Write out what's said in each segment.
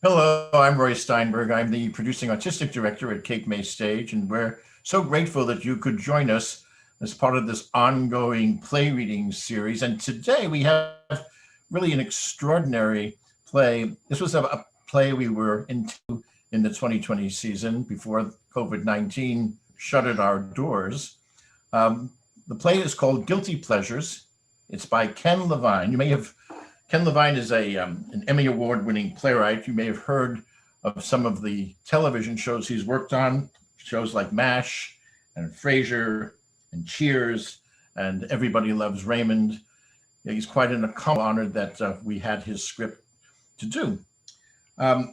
Hello, I'm Roy Steinberg. I'm the producing artistic director at Cape May Stage, and we're so grateful that you could join us as part of this ongoing play reading series. And today we have really an extraordinary play. This was a play we were into in the 2020 season before COVID-19 shuttered our doors. The play is called Guilty Pleasures. It's by Ken Levine. Ken Levine is an Emmy Award-winning playwright. You may have heard of some of the television shows he's worked on, shows like MASH and Frasier and Cheers and Everybody Loves Raymond. He's quite an honored that we had his script to do. I'd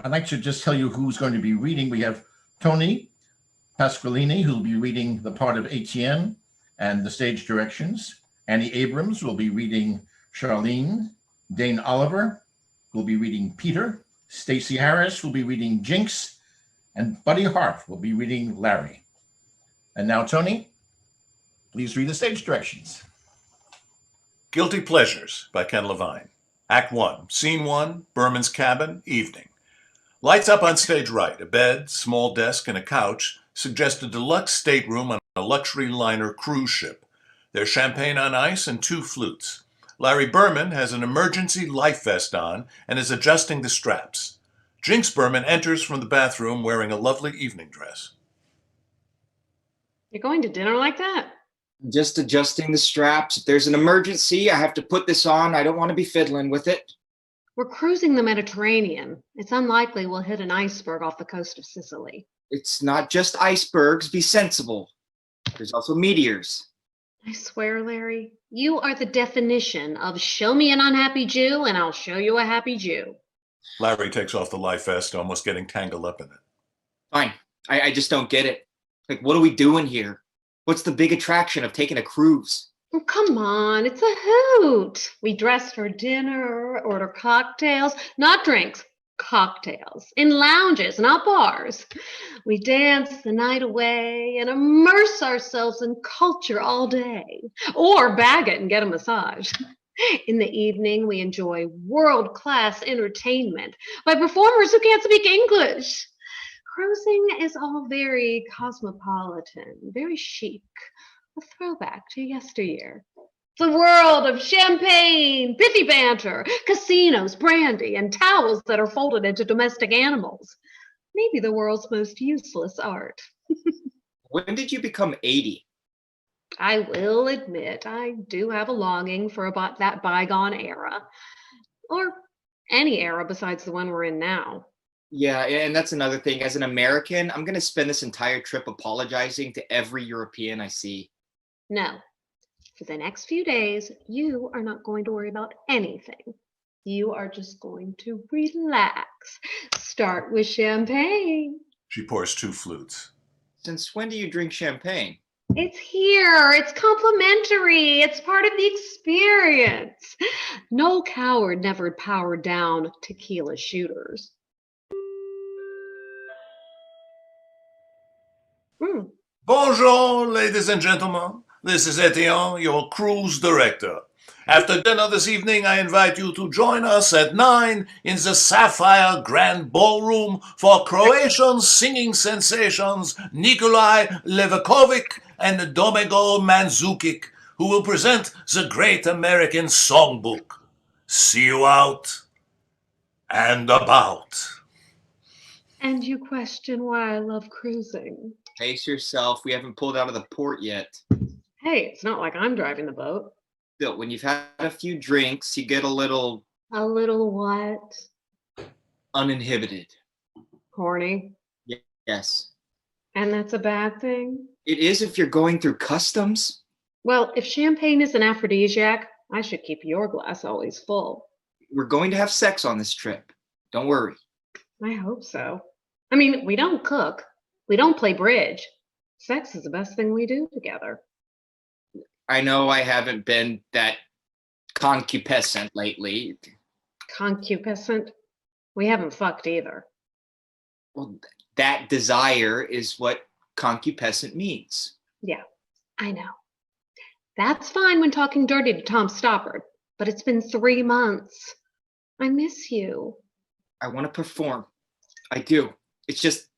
like to just tell you who's going to be reading. We have Tony Pasqualini, who will be reading the part of Etienne and the stage directions. Annie Abrams will be reading Charlene. Dane Oliver will be reading Peter. Stacey Harris will be reading Jinx. And Buddy Hart will be reading Larry. And now, Tony, please read the stage directions. Guilty Pleasures by Ken Levine. Act 1, Scene 1, Berman's cabin, evening. Lights up on stage right. A bed, small desk, and a couch suggest a deluxe stateroom on a luxury liner cruise ship. There's champagne on ice and 2 flutes. Larry Berman has an emergency life vest on and is adjusting the straps. Jinx Berman enters from the bathroom wearing a lovely evening dress. You're going to dinner like that? Just adjusting the straps. If there's an emergency, I have to put this on. I don't want to be fiddling with it. We're cruising the Mediterranean. It's unlikely we'll hit an iceberg off the coast of Sicily. It's not just icebergs. Be sensible. There's also meteors. I swear, Larry, you are the definition of show me an unhappy Jew and I'll show you a happy Jew. Larry takes off the life vest, almost getting tangled up in it. Fine. I just don't get it. Like, what are we doing here? What's the big attraction of taking a cruise? Oh, come on, it's a hoot. We dress for dinner, order cocktails, not drinks, cocktails, in lounges, not bars. We dance the night away and immerse ourselves in culture all day, or bag it and get a massage. In the evening, we enjoy world-class entertainment by performers who can't speak English. Cruising is all very cosmopolitan, very chic, a throwback to yesteryear. It's a world of champagne, pithy banter, casinos, brandy, and towels that are folded into domestic animals. Maybe the world's most useless art. When did you become 80? I will admit I do have a longing for about that bygone era, or any era besides the one we're in now. Yeah, and that's another thing. As an American, I'm going to spend this entire trip apologizing to every European I see. No. For the next few days, you are not going to worry about anything. You are just going to relax. Start with champagne. She pours 2 flutes. Since when do you drink champagne? It's here. It's complimentary. It's part of the experience. No coward never powered down tequila shooters. Bonjour, ladies and gentlemen. This is Etienne, your cruise director. After dinner this evening, I invite you to join us at 9 in the Sapphire Grand Ballroom for Croatian singing sensations Nikolai Levakovic and Domagoj Mandzukic, who will present the Great American Songbook. See you out and about. And you question why I love cruising. Pace yourself. We haven't pulled out of the port yet. Hey, it's not like I'm driving the boat. Still, when you've had a few drinks, you get a little... A little what? Uninhibited. Horny? Yes. And that's a bad thing? It is if you're going through customs. Well, if champagne is an aphrodisiac, I should keep your glass always full. We're going to have sex on this trip. Don't worry. I hope so. I mean, we don't cook. We don't play bridge. Sex is the best thing we do together. I know I haven't been that concupiscent lately. Concupiscent? We haven't fucked either. Well, that desire is what concupiscent means. Yeah, I know. That's fine when talking dirty to Tom Stoppard, but it's been 3 months. I miss you. I want to perform. I do. It's just,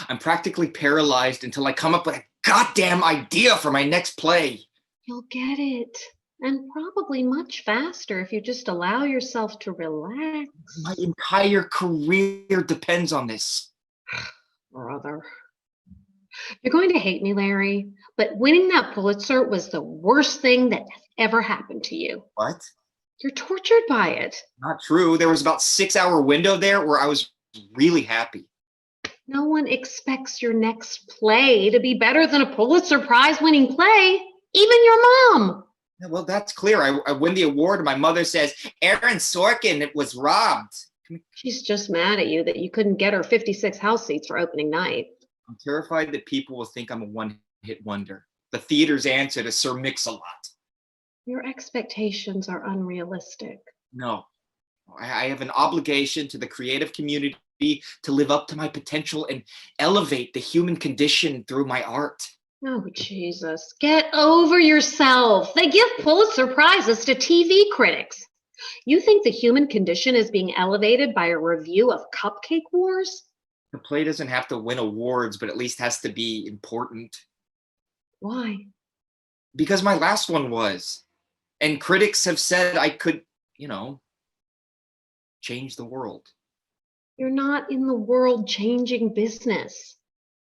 I'm practically paralyzed until I come up with a goddamn idea for my next play. You'll get it. And probably much faster if you just allow yourself to relax. My entire career depends on this. Brother. You're going to hate me, Larry, but winning that Pulitzer was the worst thing that has ever happened to you. What? You're tortured by it. Not true. There was about 6-hour window there where I was really happy. No one expects your next play to be better than a Pulitzer Prize winning play, even your mom. Yeah, well, that's clear. I win the award and my mother says, Aaron Sorkin was robbed. She's just mad at you that you couldn't get her 56 house seats for opening night. I'm terrified that people will think I'm a one-hit wonder. The theater's answer to Sir Mix-a-Lot. Your expectations are unrealistic. No, I have an obligation to the creative community to live up to my potential and elevate the human condition through my art. Oh, Jesus. Get over yourself. They give Pulitzer Prizes to TV critics. You think the human condition is being elevated by a review of Cupcake Wars? The play doesn't have to win awards, but at least has to be important. Why? Because my last one was. And critics have said I could, change the world. You're not in the world-changing business.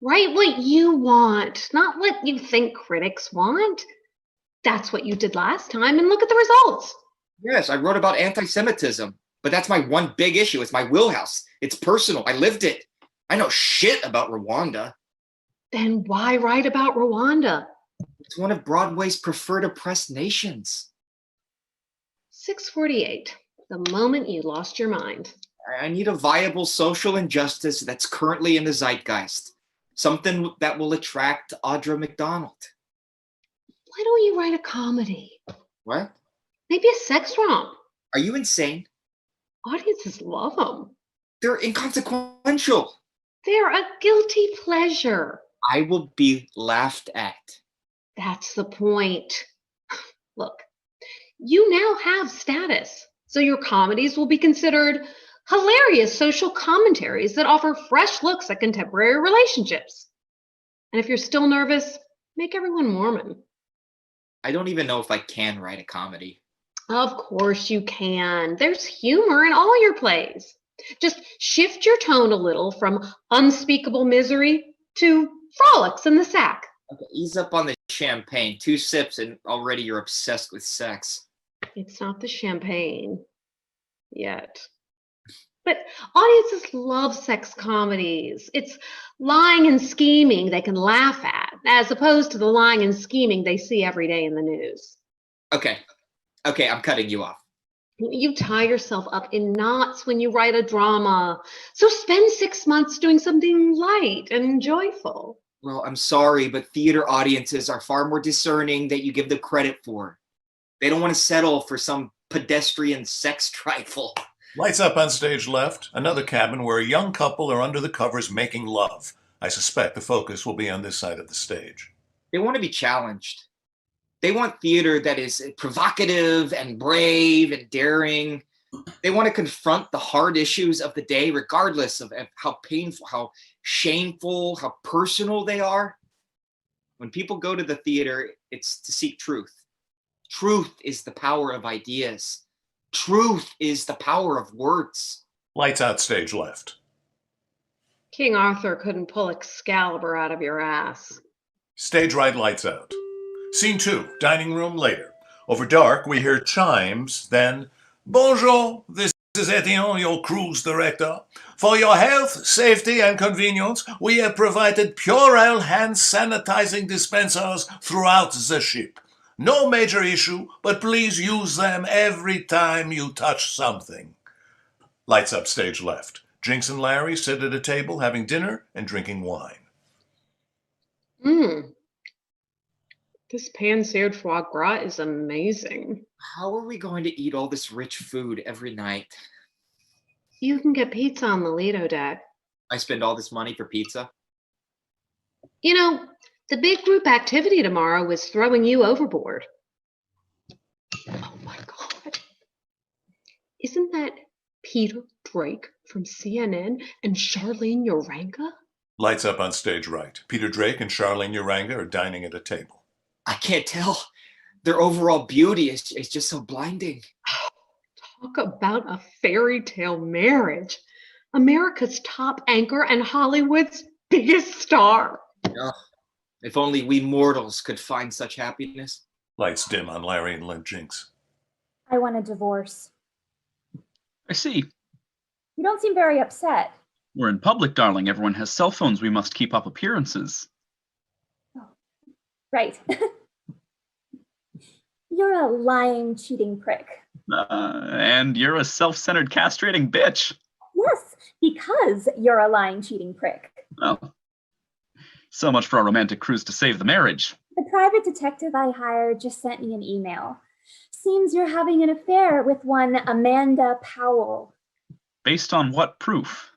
Write what you want, not what you think critics want. That's what you did last time, and look at the results. Yes, I wrote about anti-Semitism, but that's my one big issue. It's my wheelhouse. It's personal. I lived it. I know shit about Rwanda. Then why write about Rwanda? It's one of Broadway's preferred oppressed nations. 6:48, the moment you lost your mind. I need a viable social injustice that's currently in the zeitgeist. Something that will attract Audra McDonald. Why don't you write a comedy? What? Maybe a sex romp. Are you insane? Audiences love them. They're inconsequential. They're a guilty pleasure. I will be laughed at. That's the point. Look, you now have status, so your comedies will be considered hilarious social commentaries that offer fresh looks at contemporary relationships. And if you're still nervous, make everyone Mormon. I don't even know if I can write a comedy. Of course you can. There's humor in all your plays. Just shift your tone a little from unspeakable misery to frolics in the sack. Okay, ease up on the champagne. 2 sips and already you're obsessed with sex. It's not the champagne yet. But audiences love sex comedies. It's lying and scheming they can laugh at, as opposed to the lying and scheming they see every day in the news. Okay, I'm cutting you off. You tie yourself up in knots when you write a drama. So spend 6 months doing something light and joyful. Well, I'm sorry, but theater audiences are far more discerning than you give them credit for. They don't want to settle for some pedestrian sex trifle. Lights up on stage left, another cabin where a young couple are under the covers making love. I suspect the focus will be on this side of the stage. They want to be challenged. They want theater that is provocative and brave and daring. They want to confront the hard issues of the day, regardless of how painful, how shameful, how personal they are. When people go to the theater, it's to seek truth. Truth is the power of ideas. Truth is the power of words. Lights out stage left. King Arthur couldn't pull Excalibur out of your ass. Stage right, lights out. Scene 2, dining room later. Over dark, we hear chimes, then, Bonjour, this is Etienne, your cruise director. For your health, safety, and convenience, we have provided Purell hand sanitizing dispensers throughout the ship. No major issue, but please use them every time you touch something. Lights up stage left. Jinx and Larry sit at a table having dinner and drinking wine. This pan-seared foie gras is amazing. How are we going to eat all this rich food every night? You can get pizza on the Lido deck. I spend all this money for pizza? You know, the big group activity tomorrow is throwing you overboard. Oh my God. Isn't that Peter Drake from CNN and Charlene Uranga? Lights up on stage right. Peter Drake and Charlene Uranga are dining at a table. I can't tell. Their overall beauty is just so blinding. Talk about a fairy tale marriage. America's top anchor and Hollywood's biggest star. Ugh. If only we mortals could find such happiness. Lights dim on Larry and Jinx. I want a divorce. I see. You don't seem very upset. We're in public, darling. Everyone has cell phones. We must keep up appearances. Oh, right. You're a lying, cheating prick. And you're a self-centered, castrating bitch. Yes, because you're a lying, cheating prick. Well, so much for our romantic cruise to save the marriage. The private detective I hired just sent me an email. Seems you're having an affair with one Amanda Powell. Based on what proof?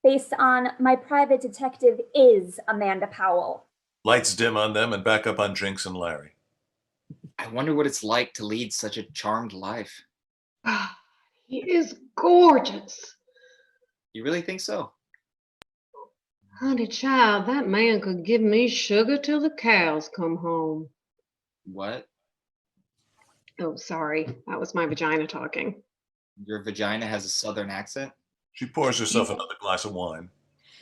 Based on my private detective is Amanda Powell. Lights dim on them and back up on Jinx and Larry. I wonder what it's like to lead such a charmed life. He is gorgeous. You really think so? Honey child, that man could give me sugar till the cows come home. What? Oh, sorry. That was my vagina talking. Your vagina has a southern accent? She pours herself another glass of wine.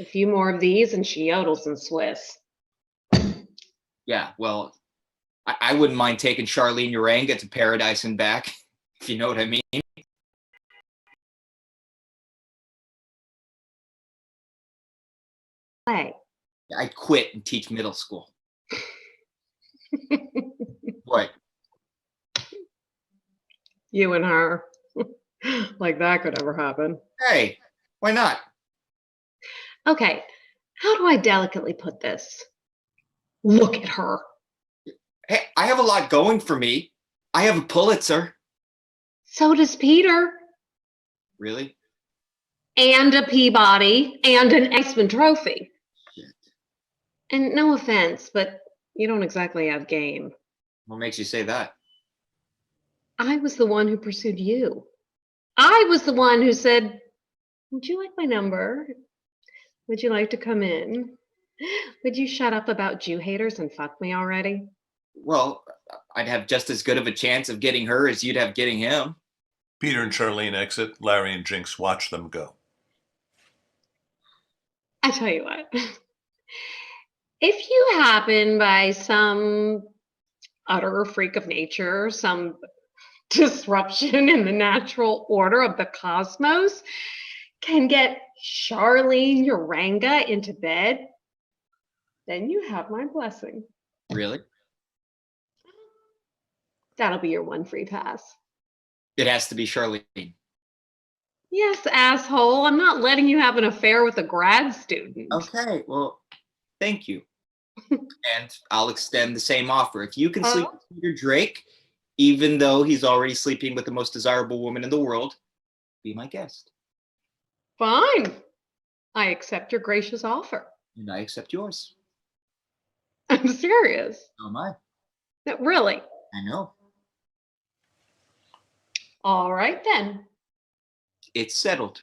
A few more of these and she yodels in Swiss. Yeah, well, I wouldn't mind taking Charlene Uranga to paradise and back, if you know what I mean. Hey. I'd quit and teach middle school. What? You and her. Like that could ever happen. Hey, why not? Okay, how do I delicately put this? Look at her. Hey, I have a lot going for me. I have a Pulitzer. So does Peter. Really? And a Peabody and an Eisman Trophy. Shit. And no offense, but you don't exactly have game. What makes you say that? I was the one who pursued you. I was the one who said, would you like my number? Would you like to come in? Would you shut up about Jew haters and fuck me already? Well, I'd have just as good of a chance of getting her as you'd have getting him. Peter and Charlene exit. Larry and Jinx watch them go. I tell you what, if you happen by some utter freak of nature, some disruption in the natural order of the cosmos, can get Charlene Uranga into bed, then you have my blessing. Really? That'll be your one free pass. It has to be Charlene. Yes, asshole. I'm not letting you have an affair with a grad student. Okay, well, thank you. And I'll extend the same offer. If you can sleep with Peter Drake, even though he's already sleeping with the most desirable woman in the world, be my guest. Fine. I accept your gracious offer. And I accept yours. I'm serious. So am I. No, really? I know. All right then. It's settled.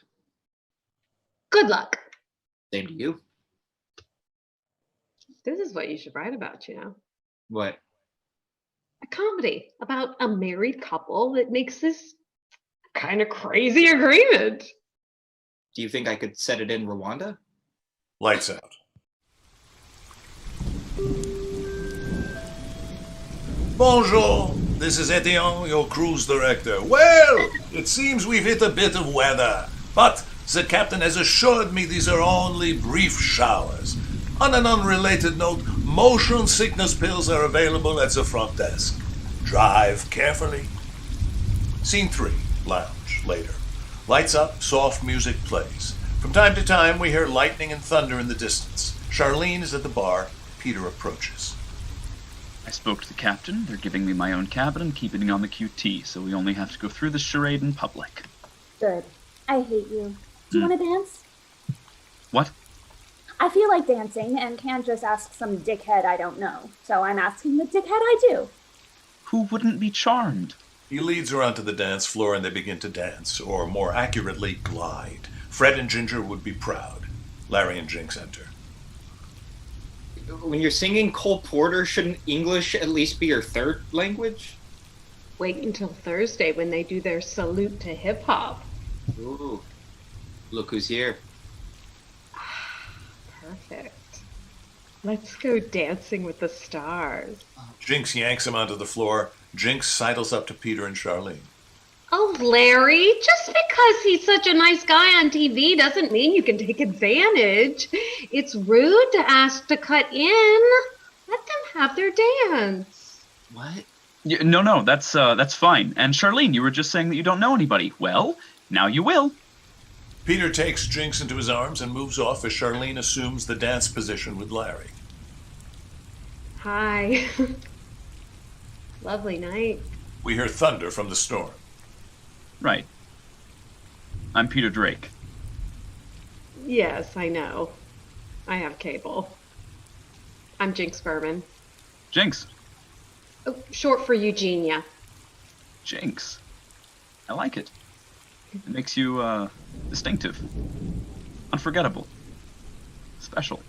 Good luck. Same to you. This is what you should write about, you know. What? A comedy about a married couple that makes this kind of crazy agreement. Do you think I could set it in Rwanda? Lights out. Bonjour, this is Etienne, your cruise director. Well, it seems we've hit a bit of weather, but the captain has assured me these are only brief showers. On an unrelated note, motion sickness pills are available at the front desk. Drive carefully. Scene 3, lounge, later. Lights up, soft music plays. From time to time, we hear lightning and thunder in the distance. Charlene is at the bar. Peter approaches. I spoke to the captain. They're giving me my own cabin and keeping me on the QT, so we only have to go through the charade in public. Good. I hate you. Do you want to dance? What? I feel like dancing and can't just ask some dickhead I don't know. So I'm asking the dickhead I do. Who wouldn't be charmed? He leads her onto the dance floor and they begin to dance, or more accurately, glide. Fred and Ginger would be proud. Larry and Jinx enter. When you're singing Cole Porter, shouldn't English at least be your third language? Wait until Thursday when they do their salute to hip hop. Ooh, look who's here. Perfect. Let's go dancing with the stars. Jinx yanks him onto the floor. Jinx sidles up to Peter and Charlene. Oh, Larry, just because he's such a nice guy on TV doesn't mean you can take advantage. It's rude to ask to cut in. Let them have their dance. What? Yeah, no, that's fine. And Charlene, you were just saying that you don't know anybody. Well, now you will. Peter takes Jinx into his arms and moves off as Charlene assumes the dance position with Larry. Hi. Lovely night. We hear thunder from the storm. Right. I'm Peter Drake. Yes, I know. I have cable. I'm Jinx Berman. Jinx. Oh, short for Eugenia. Jinx. I like it. It makes you, distinctive. Unforgettable. Special.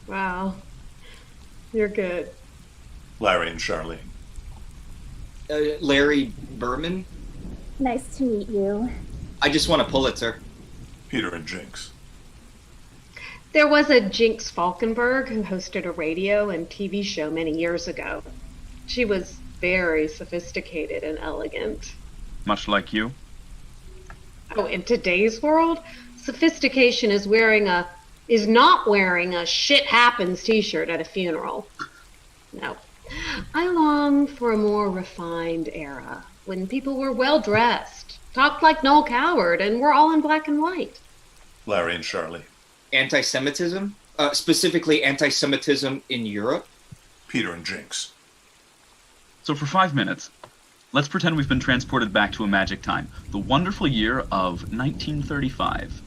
Wow. You're good. Larry and Charlene. Larry Berman? Nice to meet you. I just won a Pulitzer. Peter and Jinx. There was a Jinx Falkenberg who hosted a radio and TV show many years ago. She was very sophisticated and elegant. Much like you. Oh, in today's world, sophistication is not wearing a shit happens t-shirt at a funeral. No. I long for a more refined era when people were well dressed, talked like Noel Coward, and were all in black and white. Larry and Charlene. Anti-Semitism? Specifically anti-Semitism in Europe? Peter and Jinx. So for 5 minutes, let's pretend we've been transported back to a magic time. The wonderful year of 1935.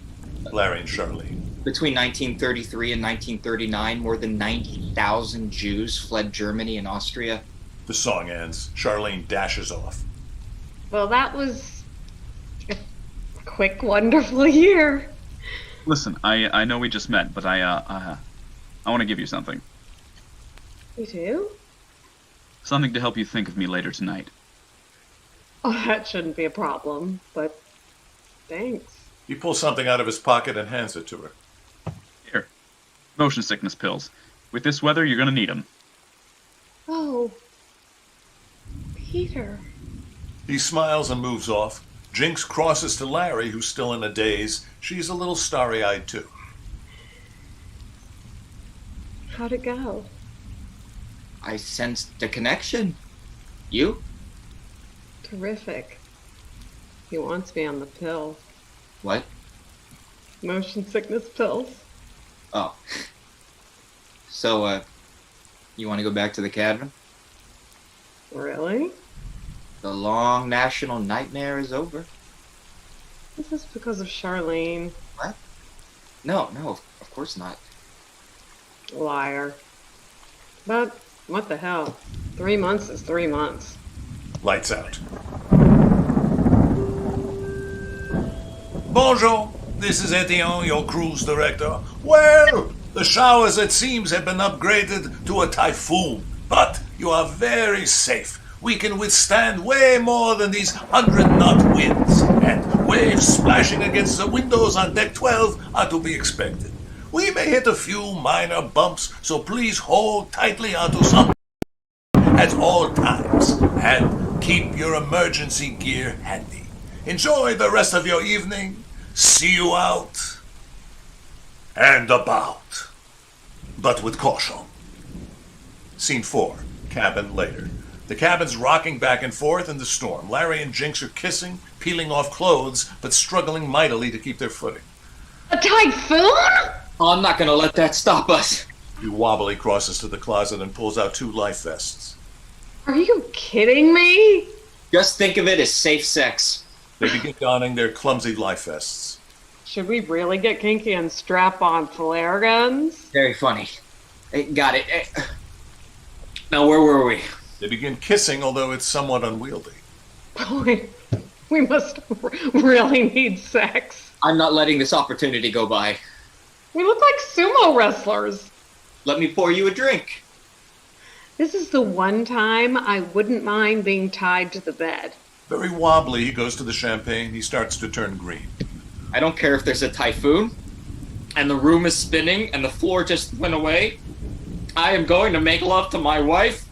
Larry and Charlene. Between 1933 and 1939, more than 90,000 Jews fled Germany and Austria. The song ends. Charlene dashes off. Well, that was a quick, wonderful year. Listen, I know we just met, but I want to give you something. You do? Something to help you think of me later tonight. Oh, that shouldn't be a problem, but thanks. He pulls something out of his pocket and hands it to her. Here. Motion sickness pills. With this weather, you're gonna need them. Oh, Peter. He smiles and moves off. Jinx crosses to Larry, who's still in a daze. She's a little starry-eyed, too. How'd it go? I sensed the connection. You? Terrific. He wants me on the pill. What? Motion sickness pills. Oh. So, you want to go back to the cabin? Really? The long national nightmare is over. This is because of Charlene. What? No, of course not. Liar. But what the hell? 3 months is 3 months. Lights out. Bonjour, this is Etienne, your cruise director. Well, the showers, it seems, have been upgraded to a typhoon, but you are very safe. We can withstand way more than these 100-knot winds, and waves splashing against the windows on deck 12 are to be expected. We may hit a few minor bumps, so please hold tightly onto something at all times, and keep your emergency gear handy. Enjoy the rest of your evening. See you out and about, but with caution. Scene 4, cabin later. The cabin's rocking back and forth in the storm. Larry and Jinx are kissing, peeling off clothes, but struggling mightily to keep their footing. A typhoon? Oh, I'm not gonna let that stop us. He wobbly crosses to the closet and pulls out 2 life vests. Are you kidding me? Just think of it as safe sex. They begin donning their clumsy life vests. Should we really get kinky and strap on flare guns? Very funny. Hey, got it. Hey. Now, where were we? They begin kissing, although it's somewhat unwieldy. Boy, we must really need sex. I'm not letting this opportunity go by. We look like sumo wrestlers. Let me pour you a drink. This is the one time I wouldn't mind being tied to the bed. Very wobbly, he goes to the champagne. He starts to turn green. I don't care if there's a typhoon, and the room is spinning, and the floor just went away. I am going to make love to my wife,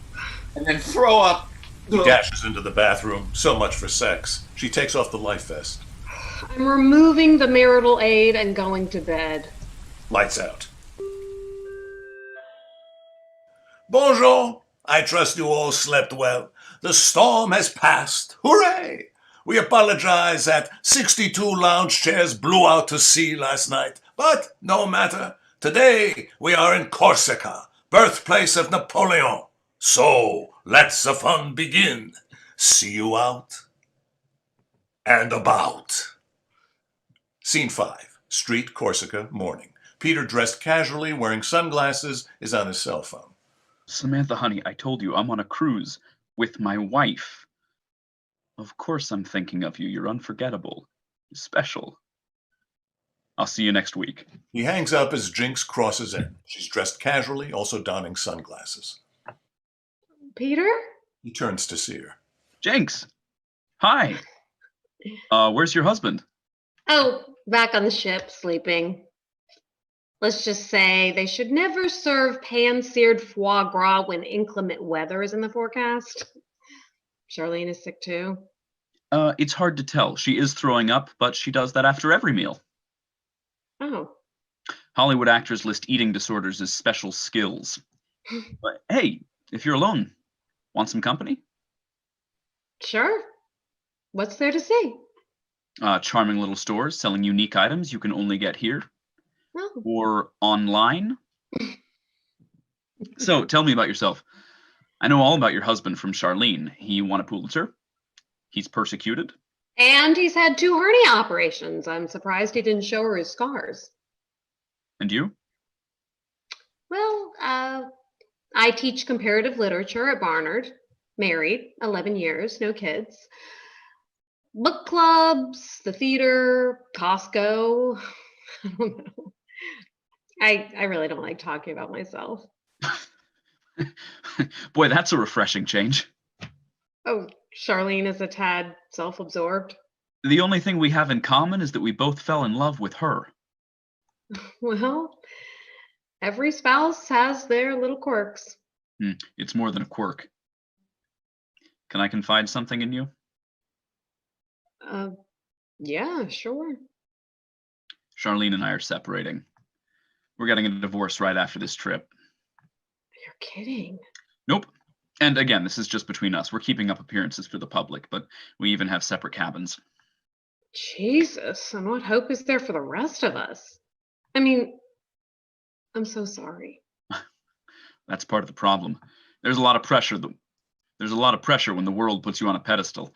and then throw up. He dashes into the bathroom. So much for sex. She takes off the life vest. I'm removing the marital aid and going to bed. Lights out. Bonjour. I trust you all slept well. The storm has passed. Hooray! We apologize that 62 lounge chairs blew out to sea last night. But no matter. Today we are in Corsica, birthplace of Napoleon. So let's the fun begin. See you out and about. Scene 5. Street, Corsica, morning. Peter, dressed casually, wearing sunglasses, is on his cell phone. Samantha, honey, I told you I'm on a cruise with my wife. Of course I'm thinking of you. You're unforgettable. Special. I'll see you next week. He hangs up as Jinx crosses in. She's dressed casually, also donning sunglasses. Peter? He turns to see her. Jinx! Hi! Where's your husband? Oh, back on the ship, sleeping. Let's just say they should never serve pan-seared foie gras when inclement weather is in the forecast. Charlene is sick too. It's hard to tell. She is throwing up, but she does that after every meal. Oh. Hollywood actors list eating disorders as special skills. But hey, if you're alone, want some company? Sure. What's there to see? Charming little stores selling unique items you can only get here. Oh. Or online. So tell me about yourself. I know all about your husband from Charlene. He won a Pulitzer. He's persecuted. And he's had 2 hernia operations. I'm surprised he didn't show her his scars. And you? Well, I teach comparative literature at Barnard. Married, 11 years, no kids. Book clubs, the theater, Costco. I don't know. I really don't like talking about myself. Boy, that's a refreshing change. Oh, Charlene is a tad self-absorbed. The only thing we have in common is that we both fell in love with her. Well, every spouse has their little quirks. It's more than a quirk. Can I confide something in you? Yeah, sure. Charlene and I are separating. We're getting a divorce right after this trip. You're kidding. Nope. And again, this is just between us. We're keeping up appearances for the public, but we even have separate cabins. Jesus, and what hope is there for the rest of us? I mean, I'm so sorry. That's part of the problem. There's a lot of pressure. There's a lot of pressure when the world puts you on a pedestal.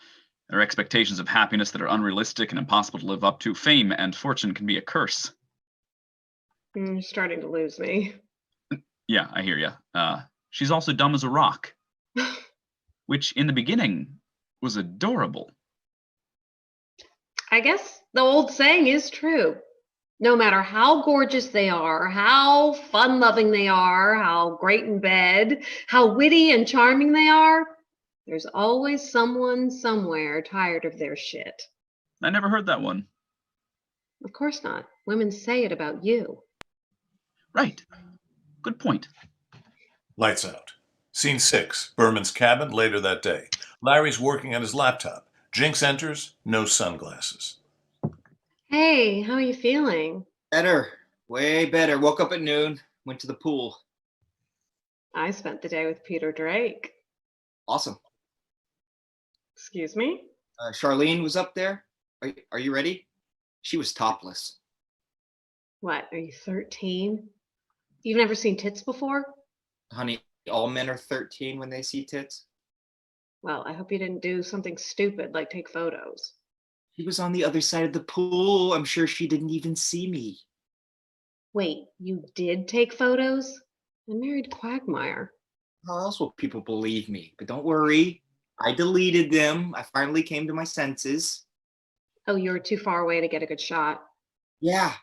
There are expectations of happiness that are unrealistic and impossible to live up to. Fame and fortune can be a curse. You're starting to lose me. Yeah, I hear you. She's also dumb as a rock, which in the beginning was adorable. I guess the old saying is true. No matter how gorgeous they are, how fun-loving they are, how great in bed, how witty and charming they are, there's always someone somewhere tired of their shit. I never heard that one. Of course not. Women say it about you. Right. Good point. Lights out. Scene 6. Berman's cabin later that day. Larry's working on his laptop. Jinx enters, no sunglasses. Hey, how are you feeling? Better. Way better. Woke up at noon. Went to the pool. I spent the day with Peter Drake. Awesome. Excuse me? Charlene was up there. Are you ready? She was topless. What, are you 13? You've never seen tits before? Honey, all men are 13 when they see tits. Well, I hope you didn't do something stupid like take photos. She was on the other side of the pool. I'm sure she didn't even see me. Wait, you did take photos? I married Quagmire. How else will people believe me? But don't worry, I deleted them. I finally came to my senses. Oh, you were too far away to get a good shot. Yeah,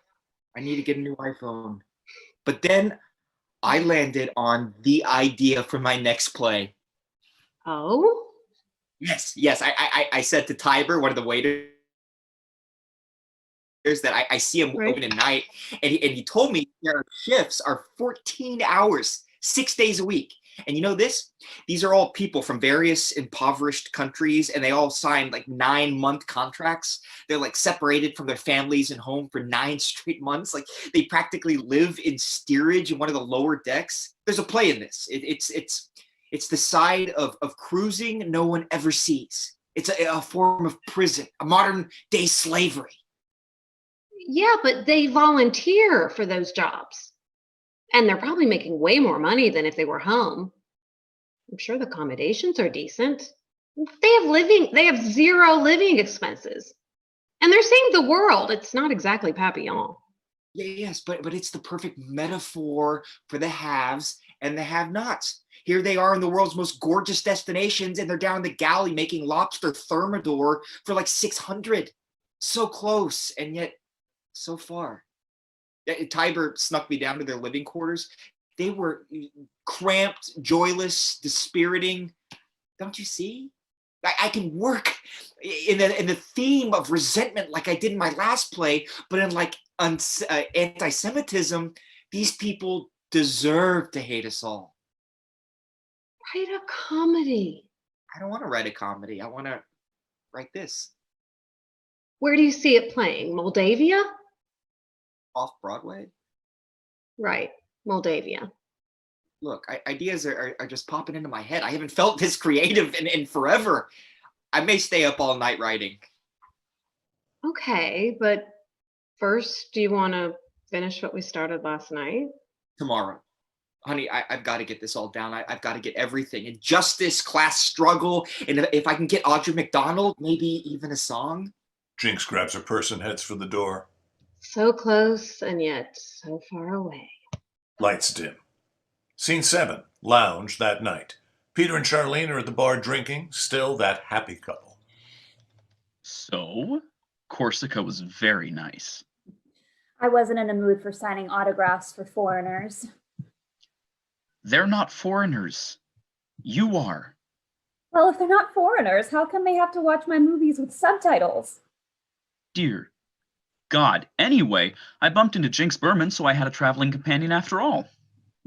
I need to get a new iPhone. But then I landed on the idea for my next play. Oh? Yes. I said to Tiber, one of the waiters, that I see him Right. open at night, and he told me their shifts are 14 hours, 6 days a week. And you know this? These are all people from various impoverished countries, and they all signed like 9-month contracts. They're like separated from their families and home for 9 straight months. Like they practically live in steerage in one of the lower decks. There's a play in this. It's the side of cruising no one ever sees. It's a form of prison, a modern day slavery. Yeah, but they volunteer for those jobs. And they're probably making way more money than if they were home. I'm sure the accommodations are decent. They have zero living expenses. And they're saving the world. It's not exactly Papillon. Yes, but it's the perfect metaphor for the haves and the have-nots. Here they are in the world's most gorgeous destinations, and they're down the galley making lobster thermidor for like 600. So close, and yet so far. Tiber snuck me down to their living quarters. They were cramped, joyless, dispiriting. Don't you see? I can work in the theme of resentment like I did in my last play, but in like anti-Semitism, these people deserve to hate us all. Write a comedy. I don't want to write a comedy. I want to write this. Where do you see it playing? Moldavia? Off Broadway? Right, Moldavia. Look, ideas are just popping into my head. I haven't felt this creative in forever. I may stay up all night writing. Okay, but first, do you want to finish what we started last night? Tomorrow. Honey, I've got to get this all down. I've got to get everything. Injustice, class struggle, and if I can get Audrey McDonald, maybe even a song. Jinx grabs her purse and heads for the door. So close and yet so far away. Lights dim. Scene 7. Lounge that night. Peter and Charlene are at the bar drinking, still that happy couple. So, Corsica was very nice. I wasn't in a mood for signing autographs for foreigners. They're not foreigners. You are. Well, if they're not foreigners, how come they have to watch my movies with subtitles? Dear God. Anyway, I bumped into Jinx Berman, so I had a traveling companion after all.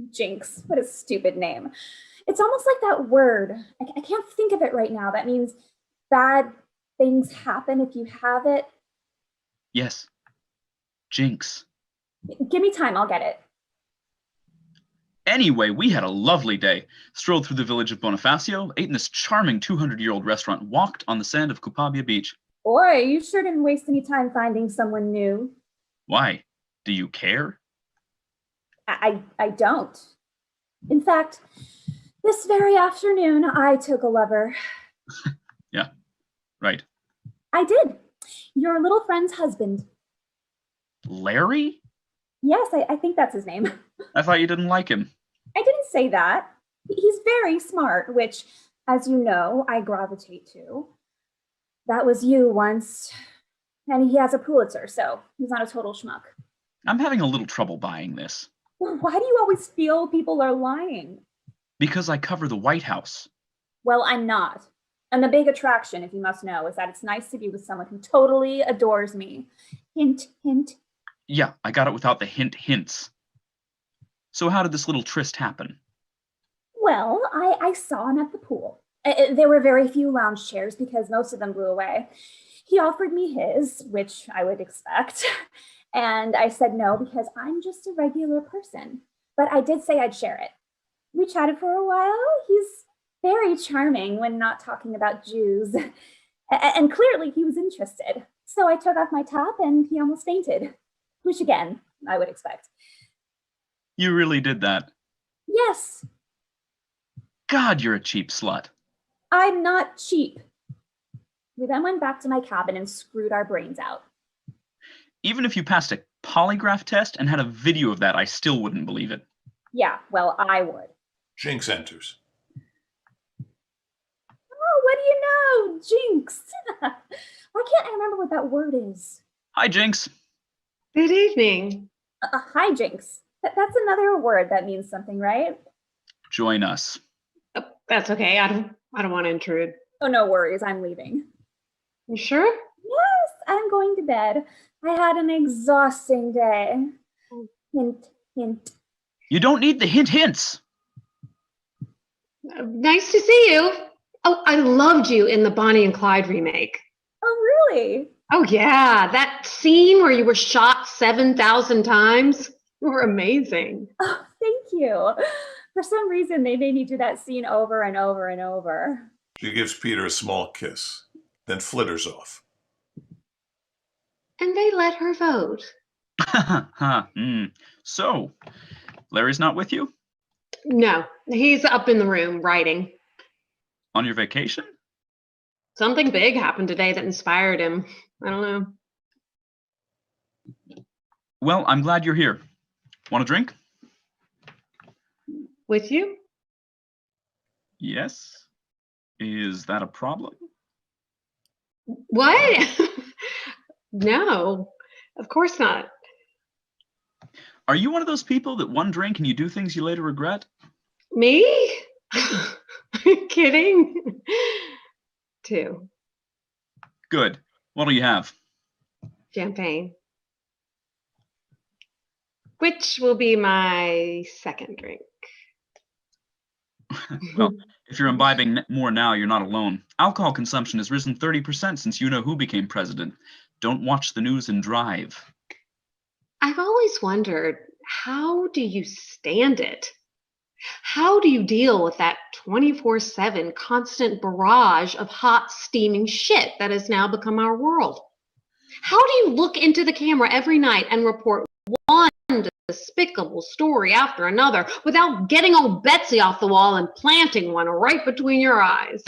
Jinx, what a stupid name. It's almost like that word. I can't think of it right now. That means bad things happen if you have it. Yes. Jinx. Give me time, I'll get it. Anyway, we had a lovely day. Strolled through the village of Bonifacio, ate in this charming 200-year-old restaurant, walked on the sand of Cupabia Beach. Boy, you sure didn't waste any time finding someone new. Why? Do you care? I don't. In fact, this very afternoon, I took a lover. Yeah, right. I did. Your little friend's husband. Larry? Yes, I think that's his name. I thought you didn't like him. I didn't say that. He's very smart, which, as you know, I gravitate to. That was you once. And he has a Pulitzer, so he's not a total schmuck. I'm having a little trouble buying this. Why do you always feel people are lying? Because I cover the White House. Well, I'm not. And the big attraction, if you must know, is that it's nice to be with someone who totally adores me. Hint, hint. Yeah, I got it without the hints. So how did this little tryst happen? Well, I saw him at the pool. There were very few lounge chairs because most of them blew away. He offered me his, which I would expect. And I said no because I'm just a regular person. But I did say I'd share it. We chatted for a while. He's very charming when not talking about Jews. And clearly he was interested. So I took off my top and he almost fainted. Which again, I would expect. You really did that? Yes. God, you're a cheap slut. I'm not cheap. We then went back to my cabin and screwed our brains out. Even if you passed a polygraph test and had a video of that, I still wouldn't believe it. Yeah, well, I would. Jinx enters. Jinx. Why can't I remember what that word is? Hi, Jinx. Good evening. Hi, Jinx. That's another word that means something, right? Join us. Oh, that's okay. I don't want to intrude. Oh, no worries. I'm leaving. You sure? Yes, I'm going to bed. I had an exhausting day. Hint, hint. You don't need the hints. Nice to see you. Oh, I loved you in the Bonnie and Clyde remake. Oh, really? Oh, yeah. That scene where you were shot 7,000 times. You were amazing. Oh, thank you. For some reason, they made me do that scene over and over and over. She gives Peter a small kiss, then flitters off. And they let her vote. So, Larry's not with you? No, he's up in the room writing. On your vacation? Something big happened today that inspired him. I don't know. Well, I'm glad you're here. Want a drink? With you? Yes. Is that a problem? What? No, of course not. Are you one of those people that one drink and you do things you later regret? Me? Are you kidding? Two. Good. What'll you have? Champagne. Which will be my second drink. Well, if you're imbibing more now, you're not alone. Alcohol consumption has risen 30% since you know who became president. Don't watch the news and drive. I've always wondered, how do you stand it? How do you deal with that 24/7 constant barrage of hot, steaming shit that has now become our world? How do you look into the camera every night and report one despicable story after another without getting old Betsy off the wall and planting one right between your eyes?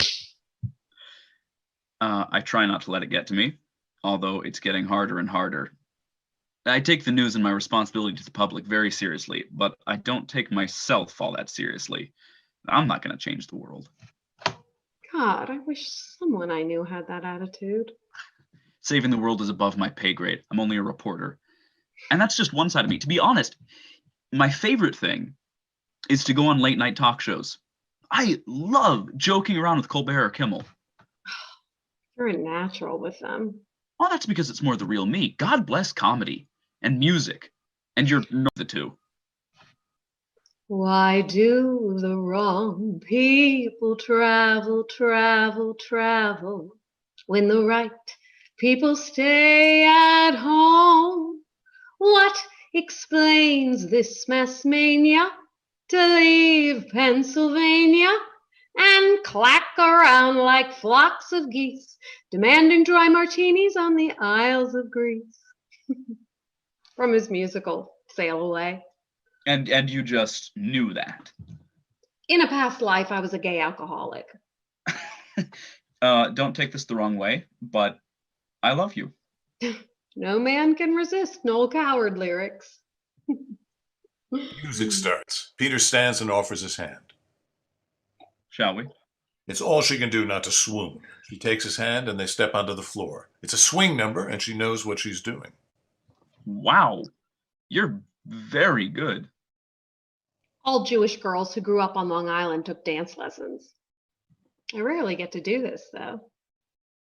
I try not to let it get to me, although it's getting harder and harder. I take the news and my responsibility to the public very seriously, but I don't take myself all that seriously. I'm not going to change the world. God, I wish someone I knew had that attitude. Saving the world is above my pay grade. I'm only a reporter. And that's just one side of me. To be honest, my favorite thing is to go on late night talk shows. I love joking around with Colbert or Kimmel. You're a natural with them. Well, that's because it's more the real me. God bless comedy and music. And you're the two. Why do the wrong people travel, travel, travel, when the right people stay at home? What explains this mass mania to leave Pennsylvania and clack around like flocks of geese, demanding dry martinis on the Isles of Greece? From his musical, Sail Away. And you just knew that. In a past life, I was a gay alcoholic. Don't take this the wrong way, but I love you. No man can resist Noel Coward lyrics. Music starts. Peter stands and offers his hand. Shall we? It's all she can do not to swoon. She takes his hand and they step onto the floor. It's a swing number and she knows what she's doing. Wow. You're very good. All Jewish girls who grew up on Long Island took dance lessons. I rarely get to do this, though.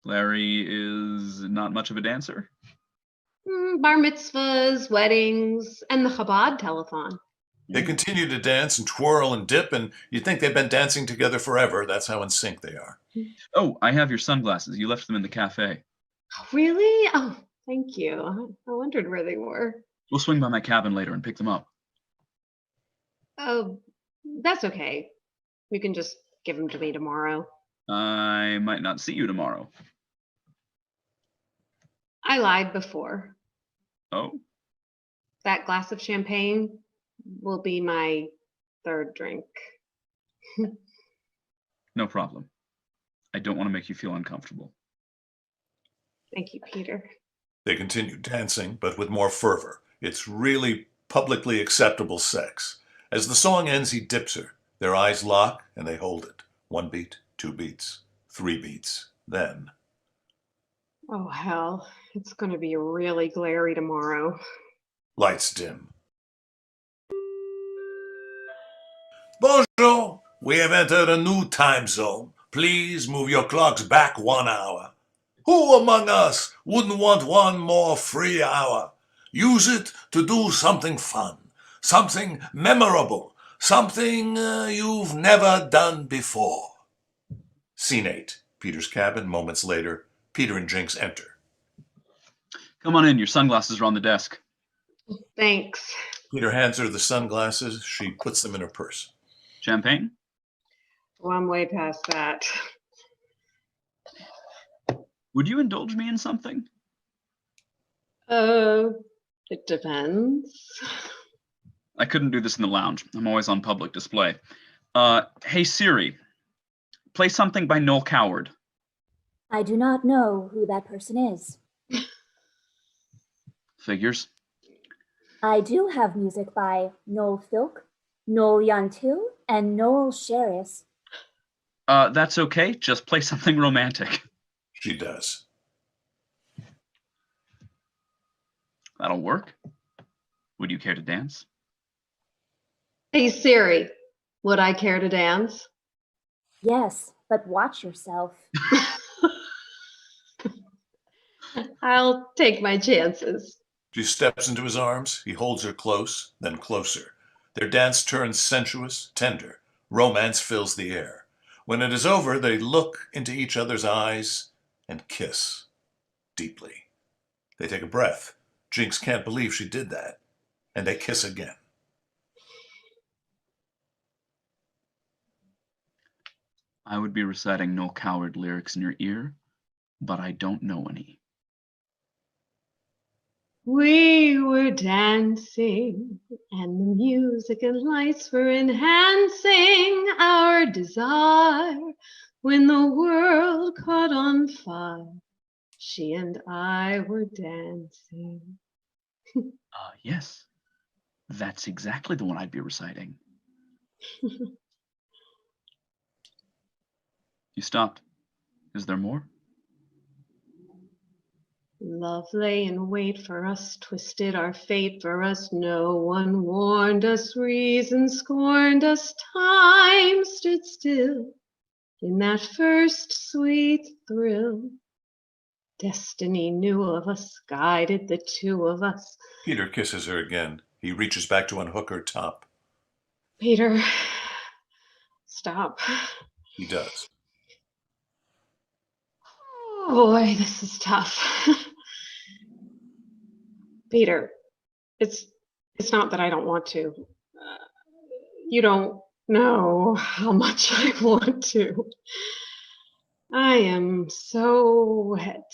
Larry is not much of a dancer. Bar mitzvahs, weddings, and the Chabad telethon. They continue to dance and twirl and dip, and you'd think they've been dancing together forever. That's how in sync they are. Oh, I have your sunglasses. You left them in the cafe. Oh, really? Oh, thank you. I wondered where they were. We'll swing by my cabin later and pick them up. Oh, that's okay. You can just give them to me tomorrow. I might not see you tomorrow. I lied before. Oh? That glass of champagne will be my third drink. No problem. I don't want to make you feel uncomfortable. Thank you, Peter. They continue dancing, but with more fervor. It's really publicly acceptable sex. As the song ends, he dips her. Their eyes lock, and they hold it. 1 beat, 2 beats, 3 beats. Then, Oh, hell. It's going to be really glary tomorrow. lights dim. Bonjour! We have entered a new time zone. Please move your clocks back 1 hour. Who among us wouldn't want one more free hour? Use it to do something fun, something memorable, something you've never done before. Scene 8. Peter's cabin. Moments later, Peter and Jinx enter. Come on in. Your sunglasses are on the desk. Thanks. Peter hands her the sunglasses. She puts them in her purse. Champagne? Well, I'm way past that. Would you indulge me in something? It depends. I couldn't do this in the lounge. I'm always on public display. Hey Siri, play something by Noel Coward. I do not know who that person is. Figures. I do have music by Noel Filk, Noel Yantil, and Noel Sherris. That's okay. Just play something romantic. She does. That'll work. Would you care to dance? Hey, Siri, would I care to dance? Yes, but watch yourself. I'll take my chances. She steps into his arms. He holds her close, then closer. Their dance turns sensuous, tender. Romance fills the air. When it is over, they look into each other's eyes and kiss deeply. They take a breath. Jinx can't believe she did that. And they kiss again. I would be reciting Noel Coward lyrics in your ear, but I don't know any. We were dancing, and the music and lights were enhancing our desire. When the world caught on fire, she and I were dancing. Yes. That's exactly the one I'd be reciting. You stopped. Is there more? Love lay in wait for us, twisted our fate for us. No one warned us, reason scorned us, time stood still in that first sweet thrill. Destiny knew of us, guided the two of us. Peter kisses her again. He reaches back to unhook her top. Peter, stop. He does. Oh boy, this is tough. Peter, it's not that I don't want to. You don't know how much I want to. I am so wet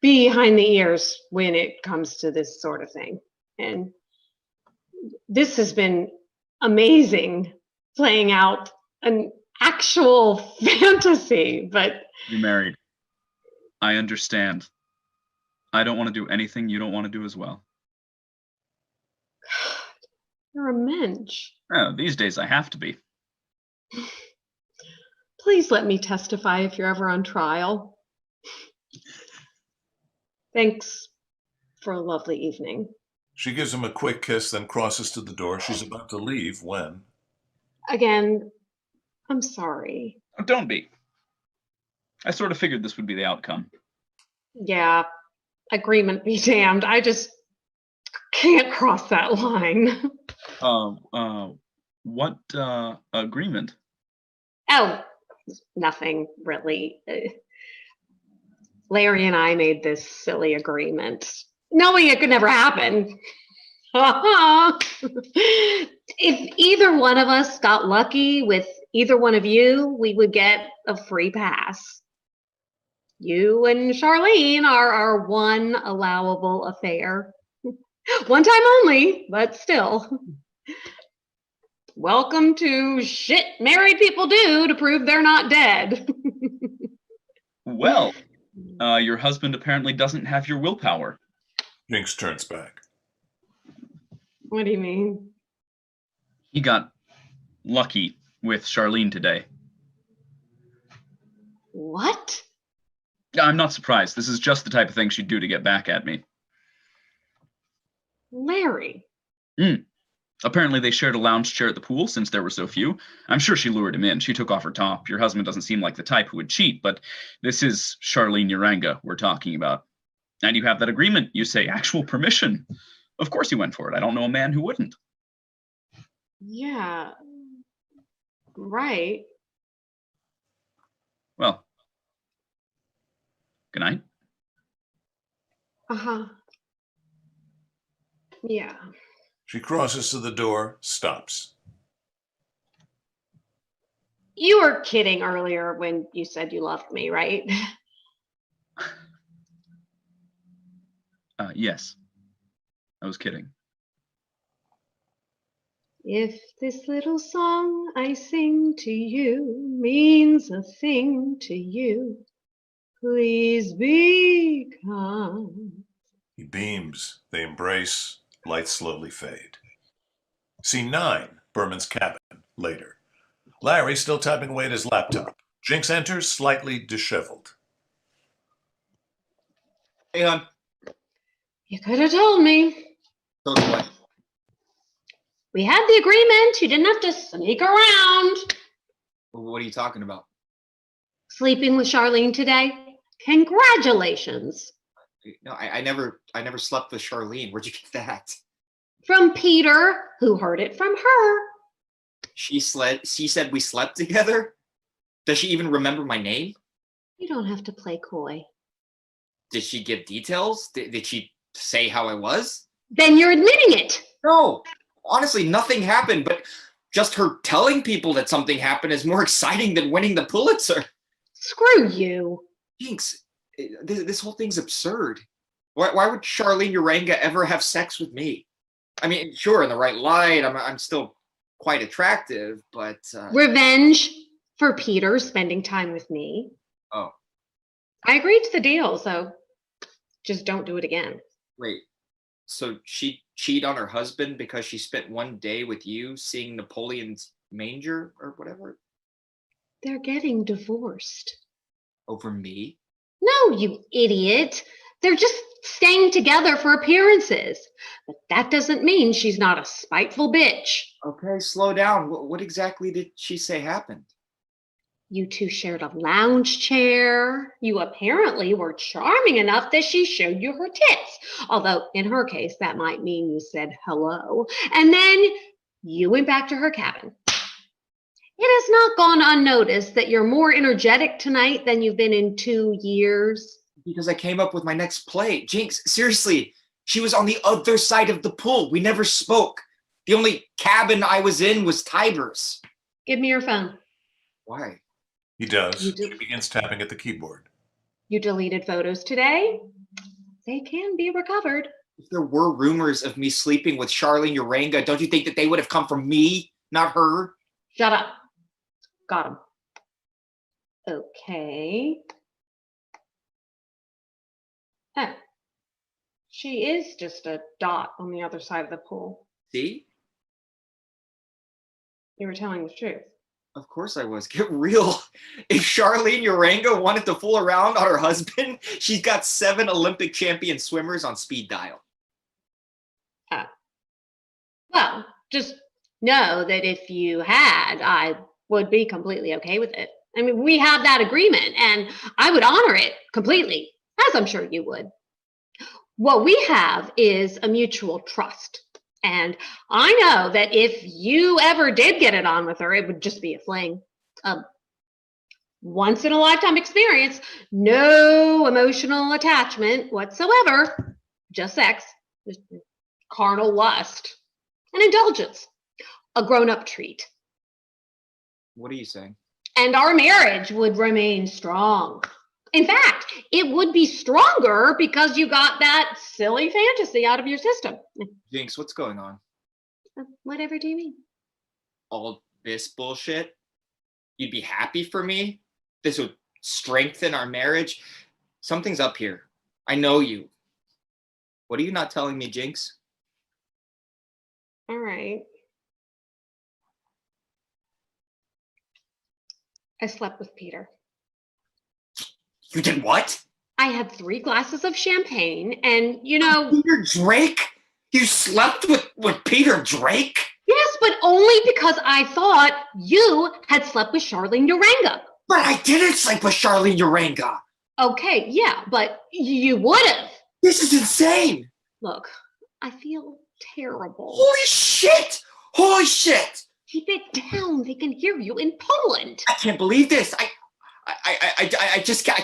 behind the ears when it comes to this sort of thing. And this has been amazing, playing out an actual fantasy, but You're married. I understand. I don't want to do anything you don't want to do as well. you're a mensch. Oh, these days I have to be. Please let me testify if you're ever on trial. Thanks for a lovely evening. She gives him a quick kiss, then crosses to the door. She's about to leave when... Again, I'm sorry. Oh, don't be. I sort of figured this would be the outcome. Yeah, agreement be damned. I just can't cross that line. What agreement? Oh, nothing really. Larry and I made this silly agreement, knowing it could never happen. If either one of us got lucky with either one of you, we would get a free pass. You and Charlene are our one allowable affair. One time only, but still. Welcome to shit married people do to prove they're not dead. Well, your husband apparently doesn't have your willpower. Jinx turns back. What do you mean? He got lucky with Charlene today. What? I'm not surprised. This is just the type of thing she'd do to get back at me. Larry. Apparently they shared a lounge chair at the pool since there were so few. I'm sure she lured him in. She took off her top. Your husband doesn't seem like the type who would cheat, but this is Charlene Uranga we're talking about. And you have that agreement. You say actual permission. Of course he went for it. I don't know a man who wouldn't. Yeah. Right. Well, good night. Uh-huh. Yeah. She crosses to the door, stops. You were kidding earlier when you said you loved me, right? Yes. I was kidding. If this little song I sing to you means a thing to you, please be kind. He beams. They embrace. Lights slowly fade. Scene 9, Berman's cabin, later. Larry still typing away at his laptop. Jinx enters, slightly disheveled. Hey, hon. You could have told me. So what? We had the agreement. You didn't have to sneak around. What are you talking about? Sleeping with Charlene today? Congratulations. No, I never slept with Charlene. Where'd you get that? From Peter, who heard it from her. She said we slept together? Does she even remember my name? You don't have to play coy. Did she give details? Did she say how I was? Then you're admitting it. No. Honestly, nothing happened, but just her telling people that something happened is more exciting than winning the Pulitzer. Screw you. Jinx, this whole thing's absurd. Why would Charlene Uranga ever have sex with me? I mean, sure, in the right light, I'm still quite attractive, but... Revenge for Peter spending time with me. Oh. I agreed to the deal, so just don't do it again. Wait, so she cheated on her husband because she spent one day with you seeing Napoleon's manger or whatever? They're getting divorced. Over me? No, you idiot. They're just staying together for appearances. But that doesn't mean she's not a spiteful bitch. Okay, slow down. What exactly did she say happened? You two shared a lounge chair. You apparently were charming enough that she showed you her tits. Although in her case, that might mean you said hello. And then you went back to her cabin. It has not gone unnoticed that you're more energetic tonight than you've been in 2 years. Because I came up with my next play. Jinx, seriously, she was on the other side of the pool. We never spoke. The only cabin I was in was Tiber's. Give me your phone. Why? He does. You do. He begins tapping at the keyboard. You deleted photos today. They can be recovered. If there were rumors of me sleeping with Charlene Uranga, don't you think that they would have come from me, not her? Shut up. Got him. Okay. Oh. She is just a dot on the other side of the pool. See? You were telling the truth. Of course I was. Get real. If Charlene Uranga wanted to fool around on her husband, she's got 7 Olympic champion swimmers on speed dial. Well, just know that if you had, I would be completely okay with it. I mean, we have that agreement, and I would honor it completely, as I'm sure you would. What we have is a mutual trust. And I know that if you ever did get it on with her, it would just be a fling. Once in a lifetime experience, no emotional attachment whatsoever, just sex, just carnal lust, and indulgence, a grown-up treat. What are you saying? And our marriage would remain strong. In fact, it would be stronger because you got that silly fantasy out of your system. Jinx, what's going on? Whatever do you mean? All this bullshit? You'd be happy for me? This would strengthen our marriage? Something's up here. I know you. What are you not telling me, Jinx? All right. I slept with Peter. You did what? I had 3 glasses of champagne, and you know, Peter Drake? You slept with Peter Drake? yes, but only because I thought you had slept with Charlene Uranga. But I didn't sleep with Charlene Uranga. Okay, yeah, but you would have. This is insane. Look, I feel terrible. Holy shit! Holy shit! Keep it down. They can hear you in Poland. I can't believe this. I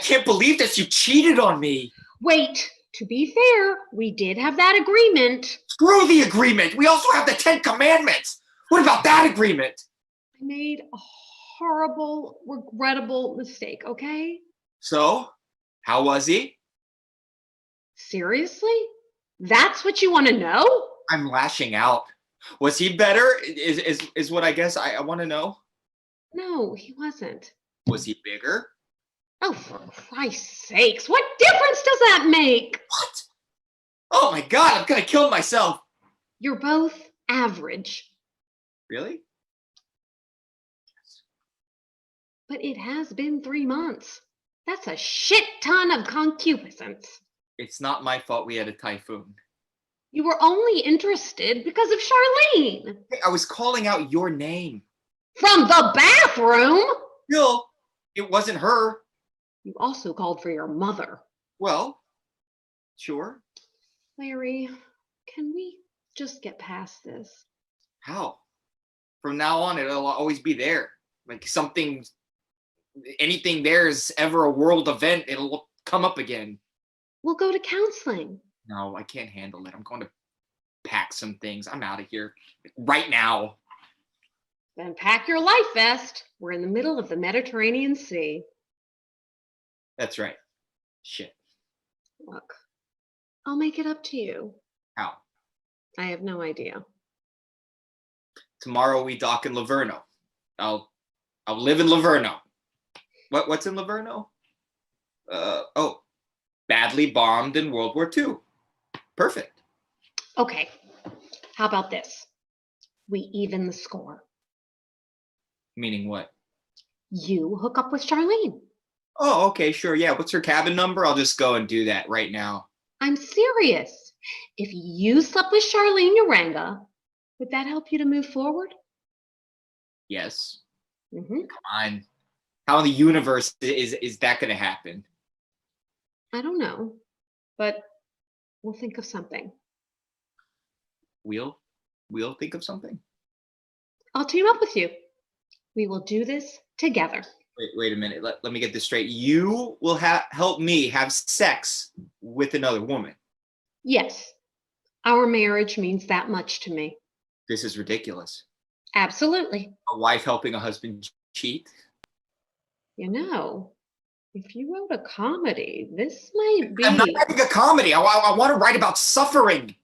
can't believe this. You cheated on me. Wait, to be fair, we did have that agreement. Screw the agreement. We also have the 10 Commandments. What about that agreement? I made a horrible, regrettable mistake, okay? So, how was he? Seriously? That's what you want to know? I'm lashing out. Was he better? Is what I guess I want to know. No, he wasn't. Was he bigger? Oh, for Christ's sakes, what difference does that make? What? Oh my God, I'm gonna kill myself. You're both average. Really? But it has been 3 months. That's a shit ton of concupiscence. It's not my fault we had a typhoon. You were only interested because of Charlene. I was calling out your name. From the bathroom? Still, it wasn't her. You also called for your mother. Well, sure. Larry, can we just get past this? How? From now on, it'll always be there. Like something, anything there's ever a world event, it'll come up again. We'll go to counseling. No, I can't handle it. I'm going to pack some things. I'm out of here right now. Then pack your life vest. We're in the middle of the Mediterranean Sea. That's right. Shit. Look, I'll make it up to you. How? I have no idea. Tomorrow we dock in Livorno. I'll live in Livorno. What's in Livorno? Badly bombed in World War II. Perfect. Okay, how about this? We even the score. Meaning what? You hook up with Charlene. Oh, okay, sure. Yeah, what's her cabin number? I'll just go and do that right now. I'm serious. If you slept with Charlene Uranga, would that help you to move forward? Yes. Mm-hmm. Come on. How in the universe is that going to happen? I don't know, but we'll think of something. We'll think of something. I'll team up with you. We will do this together. Wait a minute. Let me get this straight. You will help me have sex with another woman. Yes, our marriage means that much to me. This is ridiculous. Absolutely. A wife helping a husband cheat? You know, if you wrote a comedy, this might be... I'm not writing a comedy. I want to write about suffering.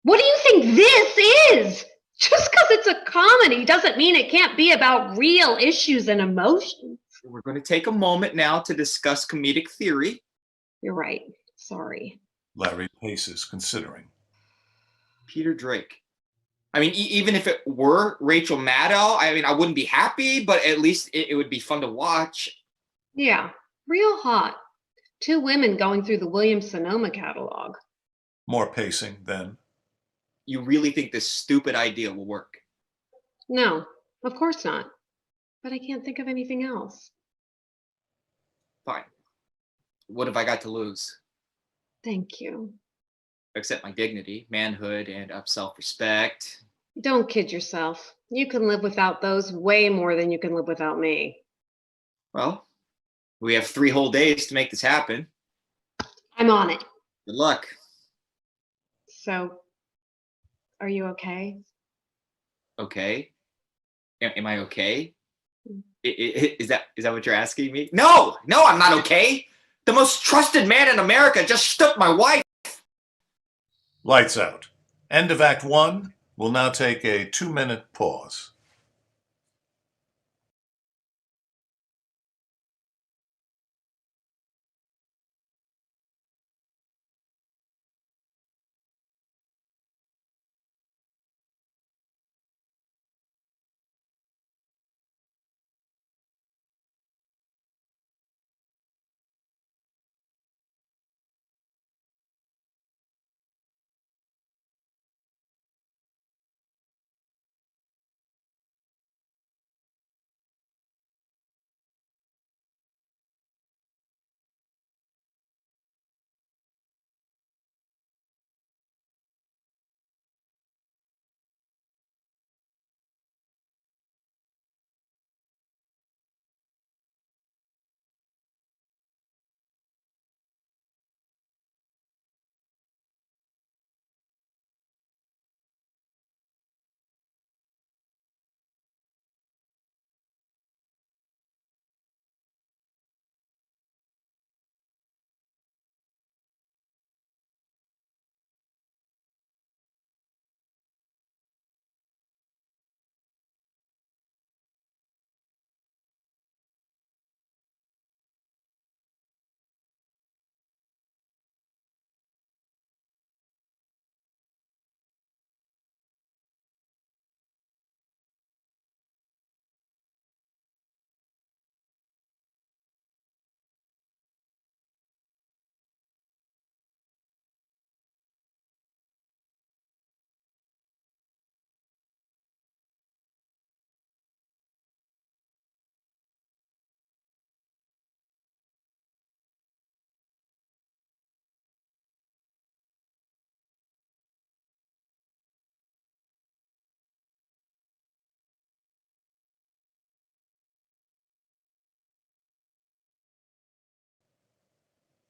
What do you think this is? Just because it's a comedy doesn't mean it can't be about real issues and emotions. We're going to take a moment now to discuss comedic theory. You're right. Sorry. Larry paces, considering. Peter Drake. I mean, even if it were Rachel Maddow, I mean, I wouldn't be happy, but at least it would be fun to watch. Yeah, real hot. 2 women going through the Williams-Sonoma catalog. More pacing, then. You really think this stupid idea will work? No, of course not. But I can't think of anything else. Fine. What have I got to lose? Thank you. Except my dignity, manhood, and self-respect. Don't kid yourself. You can live without those way more than you can live without me. Well, we have 3 whole days to make this happen. I'm on it. Good luck. So, are you okay? Okay. Am I okay? Is that what you're asking me? No, I'm not okay. The most trusted man in America just shook my wife. Lights out. End of Act 1. We'll now take a 2-minute pause.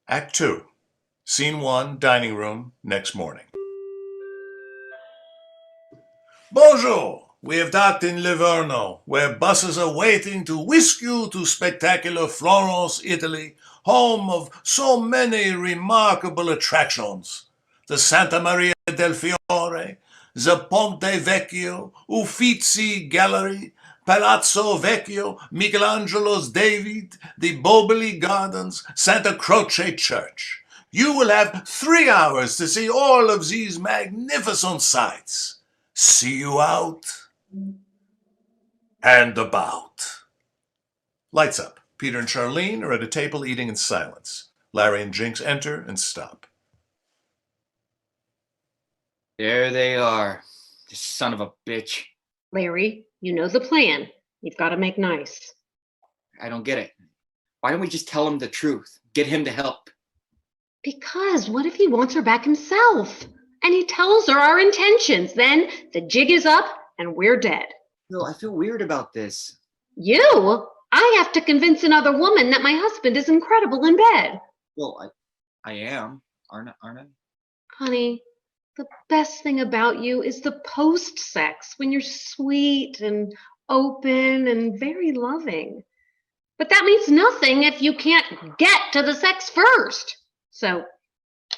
Act 2. Scene 1, dining room, next morning. Bonjour! We have docked in Livorno, where buses are waiting to whisk you to spectacular Florence, Italy, home of so many remarkable attractions. The Santa Maria del Fiore, the Ponte Vecchio, Uffizi Gallery, Palazzo Vecchio, Michelangelo's David, the Boboli Gardens, Santa Croce Church. You will have 3 hours to see all of these magnificent sights. See you out and about. Lights up. Peter and Charlene are at a table eating in silence. Larry and Jinx enter and stop. There they are. This son of a bitch. Larry, you know the plan. You've got to make nice. I don't get it. Why don't we just tell him the truth? Get him to help. Because what if he wants her back himself? And he tells her our intentions. Then the jig is up and we're dead. No, I feel weird about this. You? I have to convince another woman that my husband is incredible in bed. Well, I am, aren't I? Honey, the best thing about you is the post-sex, when you're sweet and open and very loving. But that means nothing if you can't get to the sex first. So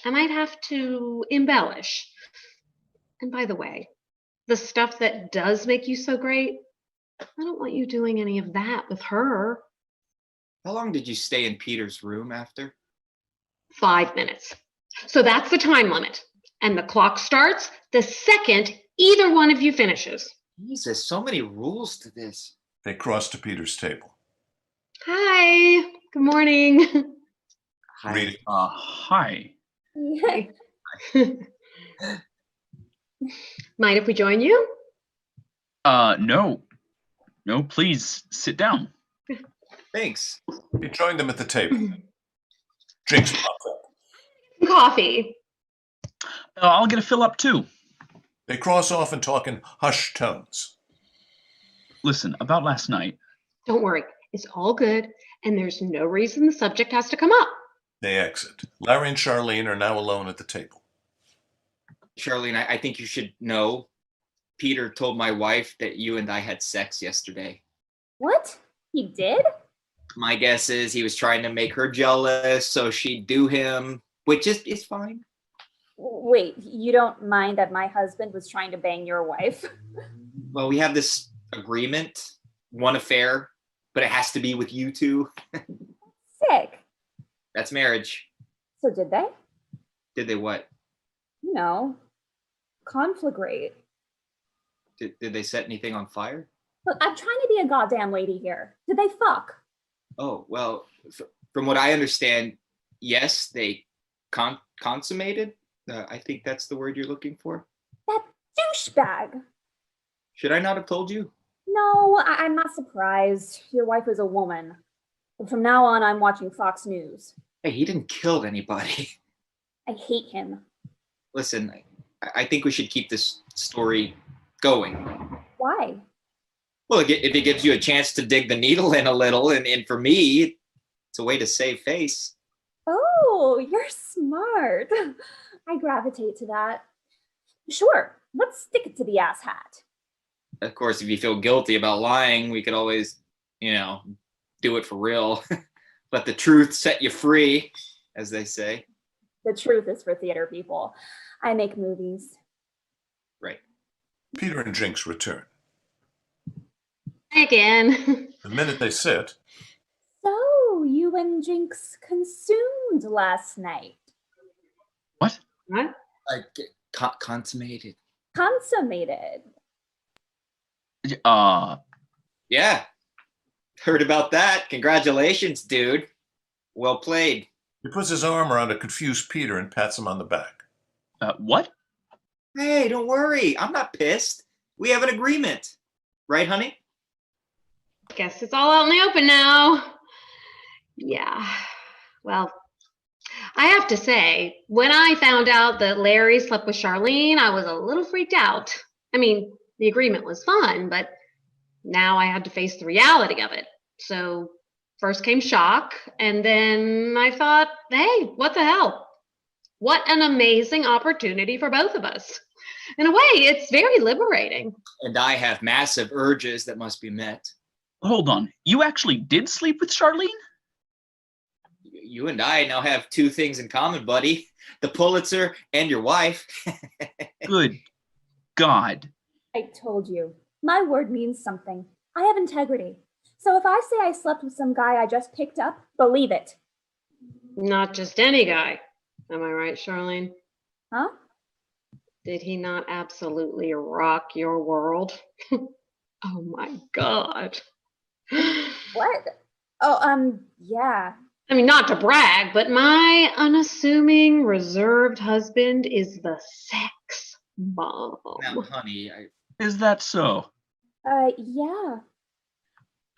I might have to embellish. And by the way, the stuff that does make you so great, I don't want you doing any of that with her. How long did you stay in Peter's room after? 5 minutes. So that's the time limit. And the clock starts the second either one of you finishes. Jesus, so many rules to this. They cross to Peter's table. Hi. Good morning. Hi. Reading. Hi. Mind if we join you? No. No, please sit down. Thanks. He joined them at the table. Jinx pops up. Coffee. I'll get a fill up too. They cross off and talk in hushed tones. Listen, about last night. Don't worry. It's all good. And there's no reason the subject has to come up. They exit. Larry and Charlene are now alone at the table. Charlene, I think you should know. Peter told my wife that you and I had sex yesterday. What? He did? My guess is he was trying to make her jealous so she'd do him, which is fine. Wait, you don't mind that my husband was trying to bang your wife? Well, we have this agreement, one affair, but it has to be with you two. Sick. That's marriage. So did they? Did they what? You know, conflagrate. Did they set anything on fire? Look, I'm trying to be a goddamn lady here. Did they fuck? Oh, well, from what I understand, yes, they consummated. I think that's the word you're looking for. That douchebag. Should I not have told you? No, I'm not surprised. Your wife is a woman. But from now on, I'm watching Fox News. Hey, he didn't kill anybody. I hate him. Listen, I think we should keep this story going. Why? Well, if it gives you a chance to dig the needle in a little, and for me, it's a way to save face. Oh, you're smart. I gravitate to that. Sure, let's stick it to the ass hat. Of course, if you feel guilty about lying, we could always, do it for real. Let the truth set you free, as they say. The truth is for theater people. I make movies. Right. Peter and Jinx return. Again. The minute they sit, So, you and Jinx consumed last night. What? What? Like consummated. Consummated. Yeah. Heard about that. Congratulations, dude. Well played. he puts his arm around a confused Peter and pats him on the back. What? Hey, don't worry. I'm not pissed. We have an agreement. Right, honey? Guess it's all out in the open now. Yeah. Well, I have to say, when I found out that Larry slept with Charlene, I was a little freaked out. I mean, the agreement was fun, but now I had to face the reality of it. So First came shock, and then I thought, hey, what the hell? What an amazing opportunity for both of us. In a way, it's very liberating. And I have massive urges that must be met. Hold on. You actually did sleep with Charlene? You and I now have two things in common, buddy. The Pulitzer and your wife. Good God. I told you, my word means something. I have integrity. So if I say I slept with some guy I just picked up, believe it. Not just any guy. Am I right, Charlene? Huh? Did he not absolutely rock your world? Oh my God. What? Oh, yeah. I mean, not to brag, but my unassuming, reserved husband is the sex bomb. Now, honey, Is that so? Yeah.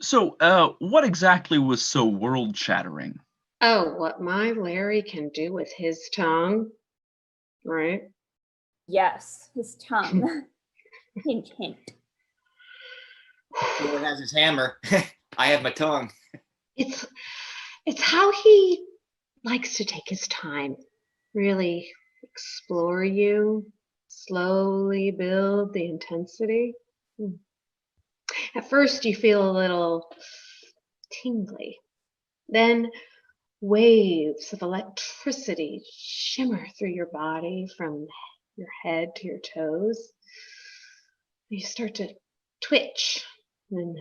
So, what exactly was so world-shattering? Oh, what my Larry can do with his tongue, right? Yes, his tongue. Hint, hint. He has his hammer. I have my tongue. It's how he likes to take his time, really explore you, slowly build the intensity. At first you feel a little tingly, then waves of electricity shimmer through your body from your head to your toes. You start to twitch and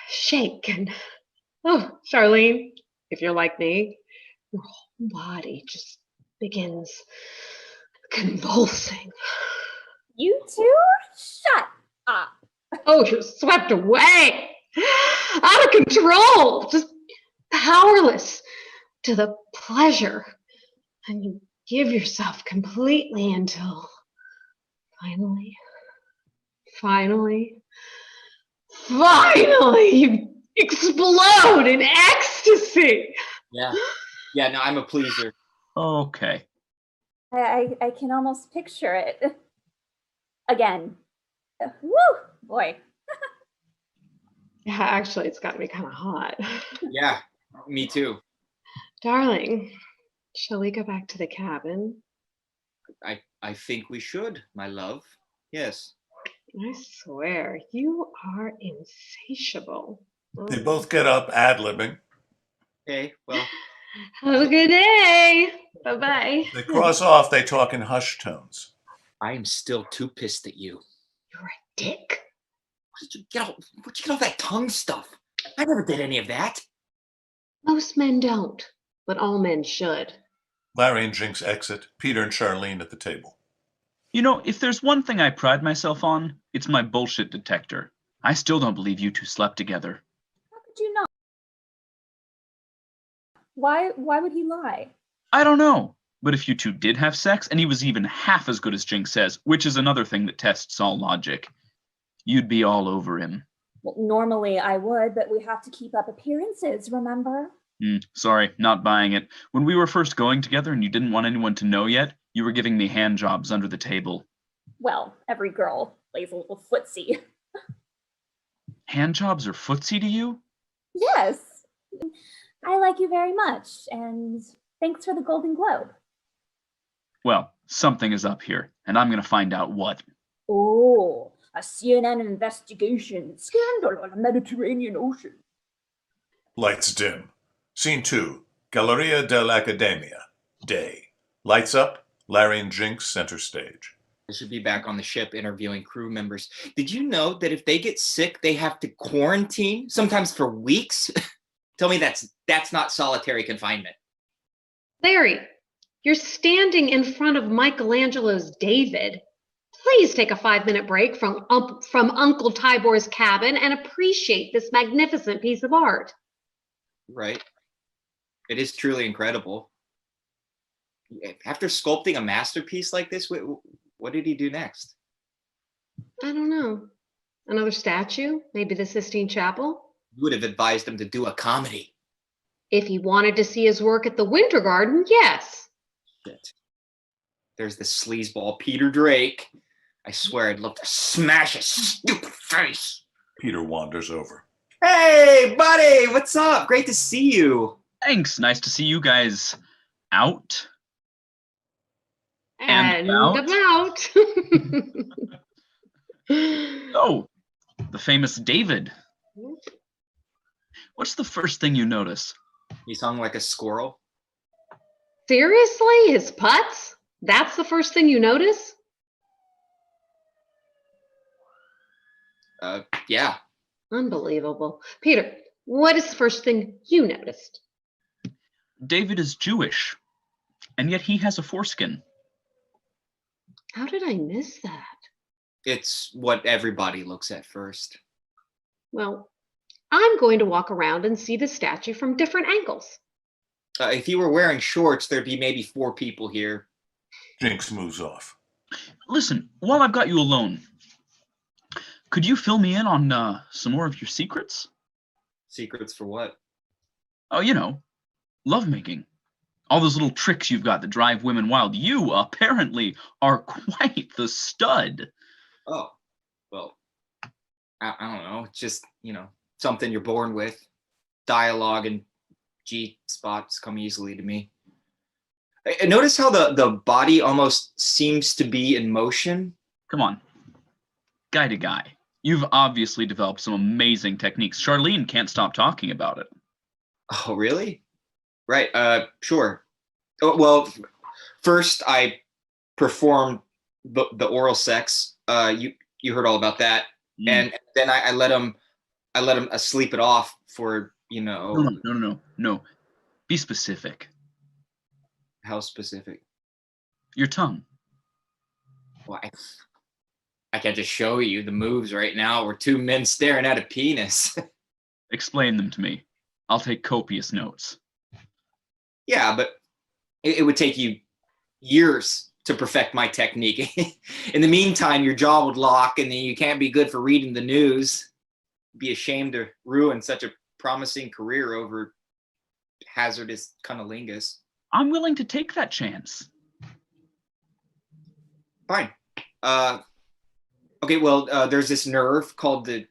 shake, and oh, Charlene, if you're like me, your whole body just begins convulsing. You two? Shut up. Oh, you're swept away, out of control, just powerless to the pleasure. And you give yourself completely until finally, you explode in ecstasy. Yeah, no, I'm a pleaser. Okay. I can almost picture it. Again. Woo! Boy. Yeah, actually, it's got me kind of hot. Yeah, me too. Darling, shall we go back to the cabin? I think we should, my love. Yes. I swear, you are insatiable. They both get up, ad-libbing. Okay, well. Have a good day. Bye-bye. They cross off, they talk in hushed tones. I am still too pissed at you. You're a dick. Where'd you get all that tongue stuff? I never did any of that. Most men don't, but all men should. Larry and Jinx exit, Peter and Charlene at the table. You know, if there's one thing I pride myself on, it's my bullshit detector. I still don't believe you two slept together. How could you not? Why would he lie? I don't know. But if you two did have sex, and he was even half as good as Jinx says, which is another thing that tests all logic, you'd be all over him. Well, normally I would, but we have to keep up appearances, remember? Sorry, not buying it. When we were first going together and you didn't want anyone to know yet, you were giving me hand jobs under the table. Well, every girl plays a little footsie. Hand jobs are footsie to you? Yes. I like you very much, and thanks for the Golden Globe. Well, something is up here, and I'm going to find out what. Oh, a CNN investigation. Scandal on the Mediterranean Ocean. Lights dim. Scene 2, Galleria dell'Accademia. Day. Lights up, Larry and Jinx center stage. I should be back on the ship interviewing crew members. Did you know that if they get sick, they have to quarantine, sometimes for weeks? Tell me that's not solitary confinement. Larry, you're standing in front of Michelangelo's David. Please take a 5-minute break from Uncle Tibor's cabin and appreciate this magnificent piece of art. Right. It is truly incredible. After sculpting a masterpiece like this, what did he do next? I don't know. Another statue? Maybe the Sistine Chapel? You would have advised him to do a comedy. If he wanted to see his work at the Winter Garden, yes. Shit. There's the sleazeball Peter Drake. I swear I'd love to smash his stupid face. Peter wanders over. Hey, buddy, what's up? Great to see you. Thanks. Nice to see you guys out. And about. about. Oh, the famous David. What's the first thing you notice? He's hung like a squirrel. Seriously? His putts? That's the first thing you notice? Yeah. Unbelievable. Peter, what is the first thing you noticed? David is Jewish, and yet he has a foreskin. How did I miss that? It's what everybody looks at first. Well, I'm going to walk around and see the statue from different angles. If you were wearing shorts, there'd be maybe 4 people here. Jinx moves off. Listen, while I've got you alone, could you fill me in on some more of your secrets? Secrets for what? Oh, you know, lovemaking. All those little tricks you've got that drive women wild. You apparently are quite the stud. Oh, well, I don't know. It's just, something you're born with. Dialogue and G spots come easily to me. Notice how the body almost seems to be in motion. Come on, guy to guy. You've obviously developed some amazing techniques. Charlene can't stop talking about it. Oh, really? Right. Sure. Well, first I performed the oral sex. You heard all about that, and then I let him sleep it off for No. Be specific. How specific? Your tongue. Well, I can't just show you the moves right now. We're 2 men staring at a penis. Explain them to me. I'll take copious notes. Yeah, but it would take you years to perfect my technique. In the meantime, your jaw would lock, and then you can't be good for reading the news. Be ashamed to ruin such a promising career over hazardous cunnilingus. I'm willing to take that chance. Fine. Okay, well, there's this nerve called the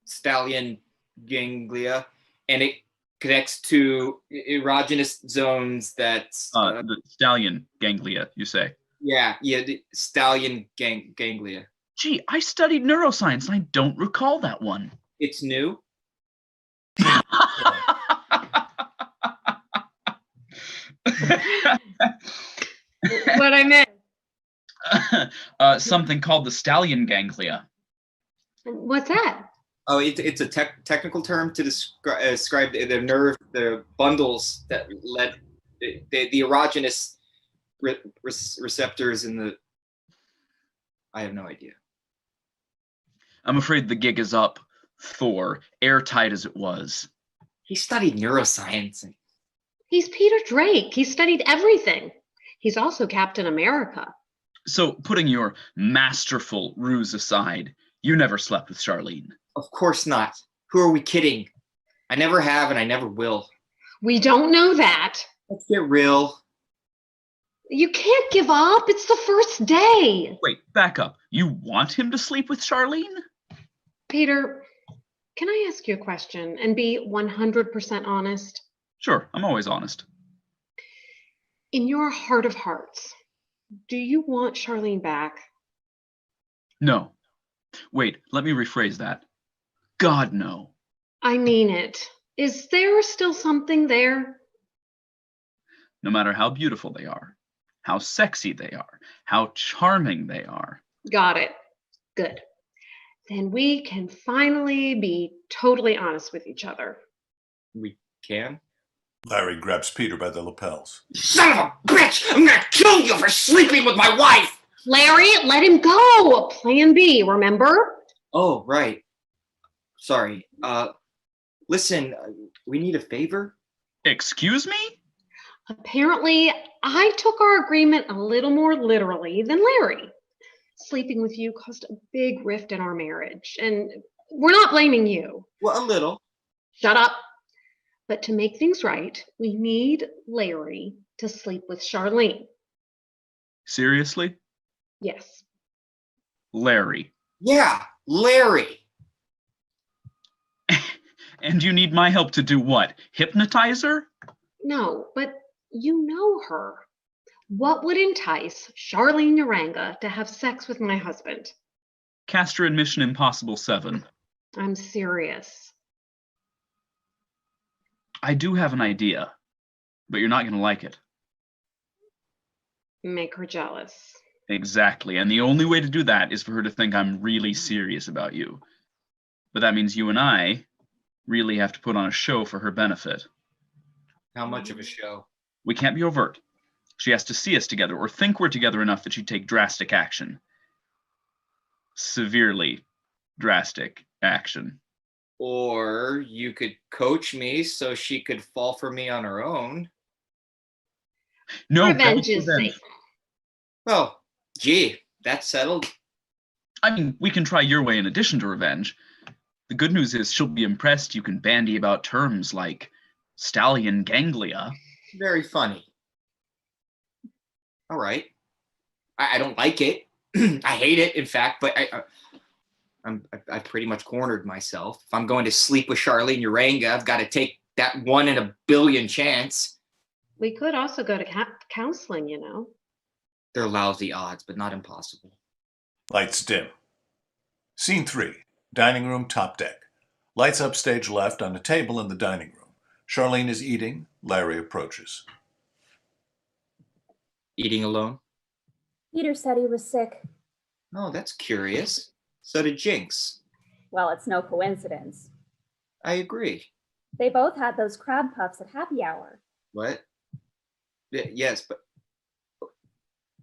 stallion ganglia, and it connects to erogenous zones that's... the stallion ganglia, you say? Yeah, the stallion ganglia. Gee, I studied neuroscience, and I don't recall that one. It's new. What I meant. Something called the stallion ganglia. What's that? Oh, it's a technical term to describe the nerve, the bundles that let the erogenous receptors in the... I have no idea. I'm afraid the gig is up, Thor, airtight as it was. He studied neuroscience. He's Peter Drake. He studied everything. He's also Captain America. So, putting your masterful ruse aside, you never slept with Charlene. Of course not. Who are we kidding? I never have, and I never will. We don't know that. Let's get real. You can't give up. It's the first day. Wait, back up. You want him to sleep with Charlene? Peter, can I ask you a question and be 100% honest? Sure, I'm always honest. In your heart of hearts, do you want Charlene back? No. Wait, let me rephrase that. God, no. I mean it. Is there still something there? No matter how beautiful they are, how sexy they are, how charming they are. Got it. Good. Then we can finally be totally honest with each other. We can? Larry grabs Peter by the lapels. Son of a bitch! I'm gonna kill you for sleeping with my wife! Larry, let him go. Plan B, remember? Oh, right. Sorry. Listen, we need a favor. Excuse me? Apparently, I took our agreement a little more literally than Larry. Sleeping with you caused a big rift in our marriage, and we're not blaming you. Well, a little. Shut up. But to make things right, we need Larry to sleep with Charlene. Seriously? Yes. Larry. Yeah, Larry. And you need my help to do what? Hypnotize her? No, but you know her. What would entice Charlene Uranga to have sex with my husband? Cast her in Mission Impossible 7. I'm serious. I do have an idea, but you're not going to like it. Make her jealous. Exactly, and the only way to do that is for her to think I'm really serious about you. But that means you and I really have to put on a show for her benefit. How much of a show? We can't be overt. She has to see us together or think we're together enough that she'd take drastic action. Severely drastic action. Or you could coach me so she could fall for me on her own. No, Revenge that was is revenge. safe. Oh, gee, that's settled. I mean, we can try your way in addition to revenge. The good news is she'll be impressed you can bandy about terms like stallion ganglia. Very funny. All right. I don't like it. I hate it, in fact, but I've pretty much cornered myself. If I'm going to sleep with Charlene Uranga, I've got to take that 1 in a billion chance. We could also go to counseling, you know. They're lousy odds, but not impossible. Lights dim. Scene 3. Dining room, top deck. Lights upstage left on a table in the dining room. Charlene is eating. Larry approaches. Eating alone? Peter said he was sick. Oh, that's curious. So did Jinx. Well, it's no coincidence. I agree. They both had those crab puffs at happy hour. What? Yes, but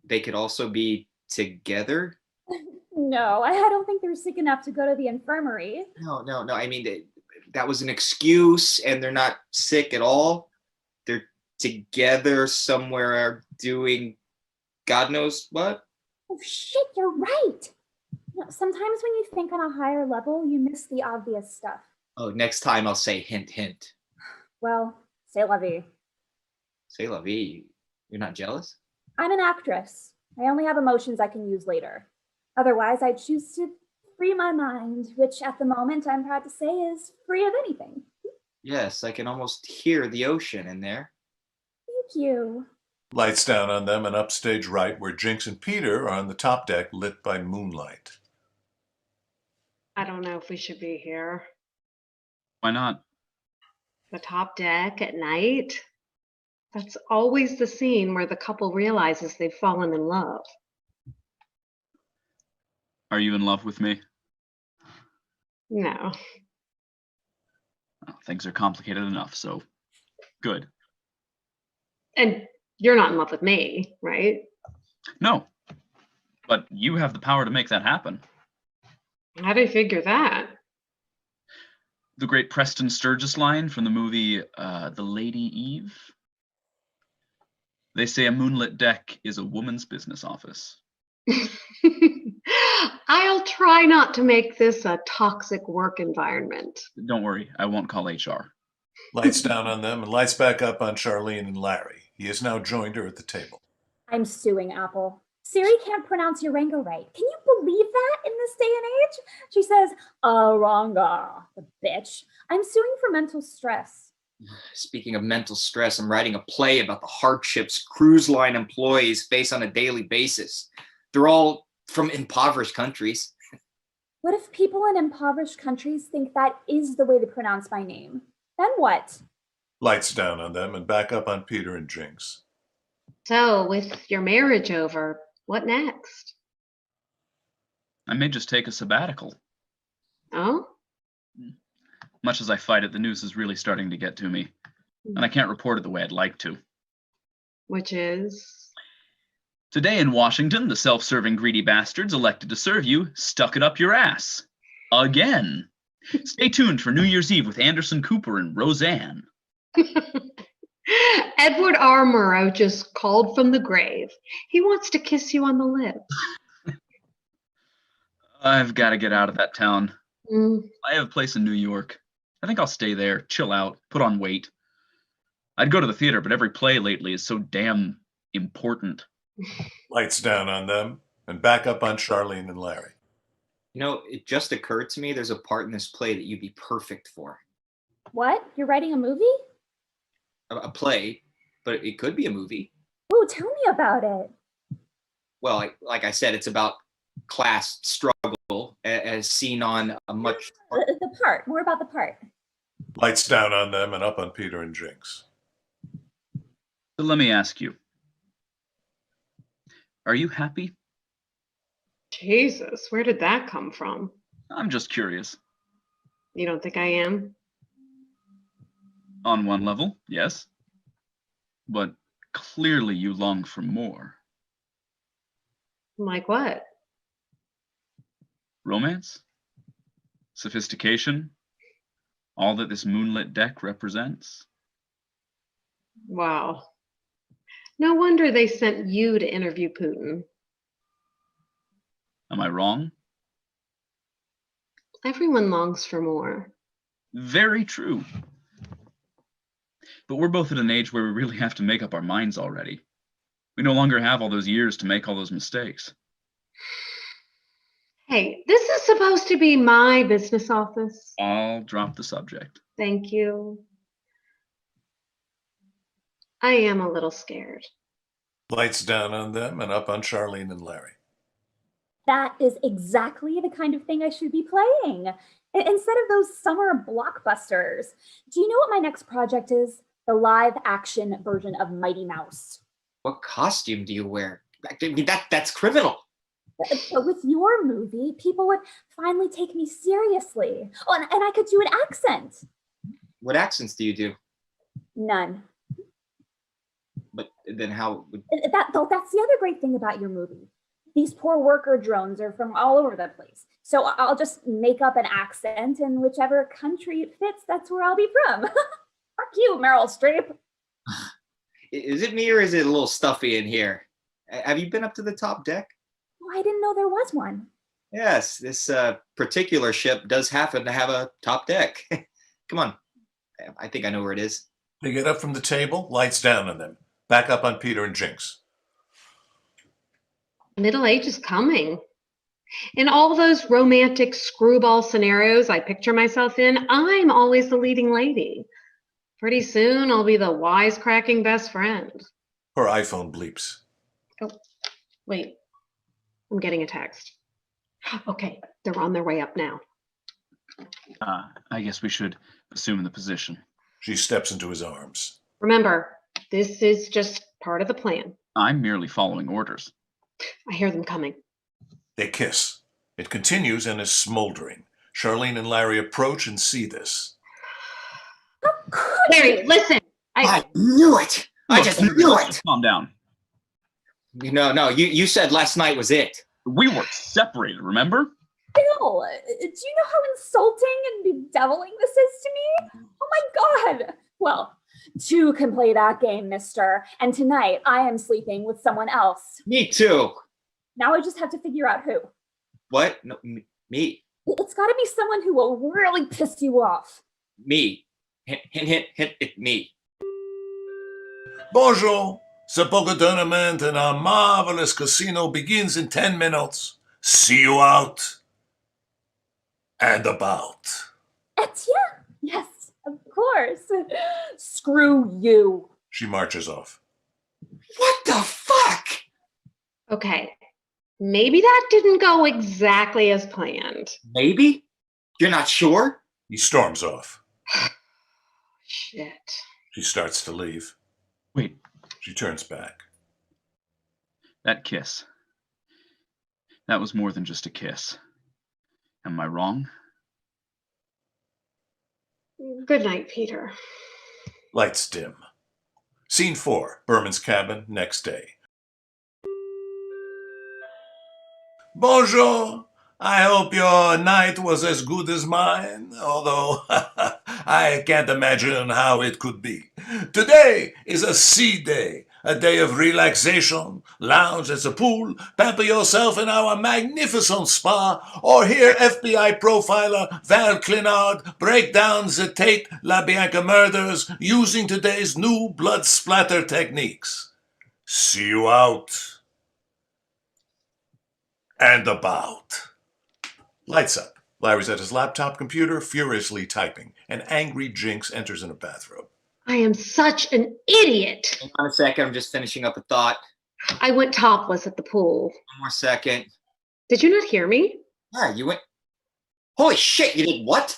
they could also be together? No, I don't think they're sick enough to go to the infirmary. No. I mean, that was an excuse, and they're not sick at all. They're together somewhere doing God knows what. Oh, shit, you're right. You know, sometimes when you think on a higher level, you miss the obvious stuff. Oh, next time I'll say hint, hint. Well, c'est la vie. C'est la vie. You're not jealous? I'm an actress. I only have emotions I can use later. Otherwise, I'd choose to free my mind, which at the moment I'm proud to say is free of anything. Yes, I can almost hear the ocean in there. Thank you. Lights down on them and upstage right where Jinx and Peter are on the top deck lit by moonlight. I don't know if we should be here. Why not? The top deck at night. That's always the scene where the couple realizes they've fallen in love. Are you in love with me? No. Well, things are complicated enough, so good. And you're not in love with me, right? No, but you have the power to make that happen. How do you figure that? The great Preston Sturges line from the movie The Lady Eve. They say a moonlit deck is a woman's business office. I'll try not to make this a toxic work environment. Don't worry, I won't call HR. Lights down on them and lights back up on Charlene and Larry. He has now joined her at the table. I'm suing Apple. Siri can't pronounce Uranga right. Can you believe that in this day and age? She says, Uranga, the bitch. I'm suing for mental stress. Speaking of mental stress, I'm writing a play about the hardships cruise line employees face on a daily basis. They're all from impoverished countries. What if people in impoverished countries think that is the way to pronounce my name? Then what? Lights down on them and back up on Peter and Jinx. So, with your marriage over, what next? I may just take a sabbatical. Oh? Much as I fight it, the news is really starting to get to me. And I can't report it the way I'd like to. Which is? Today in Washington, the self-serving greedy bastards elected to serve you stuck it up your ass. Again. Stay tuned for New Year's Eve with Anderson Cooper and Roseanne. Edward R. Murrow just called from the grave. He wants to kiss you on the lips. I've got to get out of that town. Mm. I have a place in New York. I think I'll stay there, chill out, put on weight. I'd go to the theater, but every play lately is so damn important. Lights down on them and back up on Charlene and Larry. You know, it just occurred to me there's a part in this play that you'd be perfect for. What? You're writing a movie? A play, but it could be a movie. Oh, tell me about it. Well, like I said, it's about class struggle as seen on a much. The part. More about the part. Lights down on them and up on Peter and Jinx. So let me ask you, are you happy? Jesus, where did that come from? I'm just curious. You don't think I am? On one level, yes. But clearly you long for more. Like what? Romance? Sophistication? All that this moonlit deck represents? Wow. No wonder they sent you to interview Putin. Am I wrong? Everyone longs for more. Very true. But we're both at an age where we really have to make up our minds already. We no longer have all those years to make all those mistakes. Hey, this is supposed to be my business office. I'll drop the subject. Thank you. I am a little scared. Lights down on them and up on Charlene and Larry. That is exactly the kind of thing I should be playing. Instead of those summer blockbusters. Do you know what my next project is? The live action version of Mighty Mouse. What costume do you wear? I mean, that's criminal. But with your movie, people would finally take me seriously. Oh, and I could do an accent. What accents do you do? None. But then how would... That's the other great thing about your movie. These poor worker drones are from all over the place. So I'll just make up an accent, and whichever country it fits, that's where I'll be from. Fuck you, Meryl Streep. Is it me or is it a little stuffy in here? Have you been up to the top deck? Oh, I didn't know there was one. Yes, this particular ship does happen to have a top deck. Come on. I think I know where it is. They get up from the table, lights down on them. Back up on Peter and Jinx. Middle age is coming. In all those romantic screwball scenarios I picture myself in, I'm always the leading lady. Pretty soon, I'll be the wisecracking best friend. Her iPhone bleeps. Oh, wait. I'm getting a text. Okay, they're on their way up now. I guess we should assume the position. She steps into his arms. Remember, this is just part of the plan. I'm merely following orders. I hear them coming. They kiss. It continues and is smoldering. Charlene and Larry approach and see this. Larry, listen. I knew it. I just knew it. Calm down. No, you said last night was it. We were separated, remember? Bill, do you know how insulting and bedeviling this is to me? Oh my God. Well, two can play that game, mister. And tonight I am sleeping with someone else. Me too. Now I just have to figure out who. What? No, me. It's got to be someone who will really piss you off. Me. Hint, me. Bonjour. Ce poker tournament in our marvelous casino begins in 10 minutes. See you out and about. Etienne? Yes, of course. Screw you. She marches off. What the fuck? Okay, maybe that didn't go exactly as planned. Maybe? You're not sure? He storms off. Shit. She starts to leave. Wait, She turns back. that kiss. That was more than just a kiss. Am I wrong? Good night, Peter. Lights dim. Scene 4. Berman's cabin, next day. Bonjour. I hope your night was as good as mine, although I can't imagine how it could be. Today is a sea day, a day of relaxation, lounge at the pool, pamper yourself in our magnificent spa, or hear FBI profiler Val Clinard break down the Tate LaBianca murders using today's new blood splatter techniques. See you out and about. Lights up. Larry's at his laptop computer, furiously typing. An angry Jinx enters in a bathrobe. I am such an idiot. Hang on a second, I'm just finishing up a thought. I went topless at the pool. One more second. Did you not hear me? Yeah, you went. Holy shit, you did what?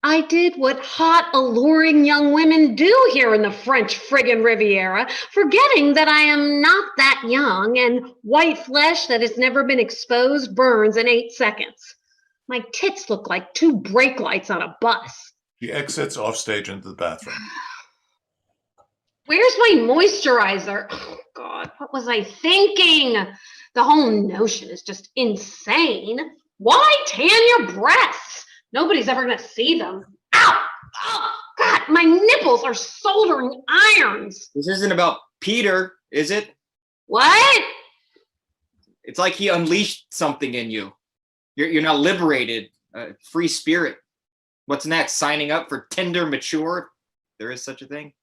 I did what hot, alluring young women do here in the French friggin' Riviera, forgetting that I am not that young and white flesh that has never been exposed burns in 8 seconds. My tits look like 2 brake lights on a bus. She exits offstage into the bathroom. Where's my moisturizer? Oh, God, what was I thinking? The whole notion is just insane. Why tan your breasts? Nobody's ever going to see them. Ow! Oh, God, my nipples are soldering irons. This isn't about Peter, is it? What? It's like he unleashed something in you. You're now liberated, free spirit. What's next? Signing up for Tinder Mature? There is such a thing.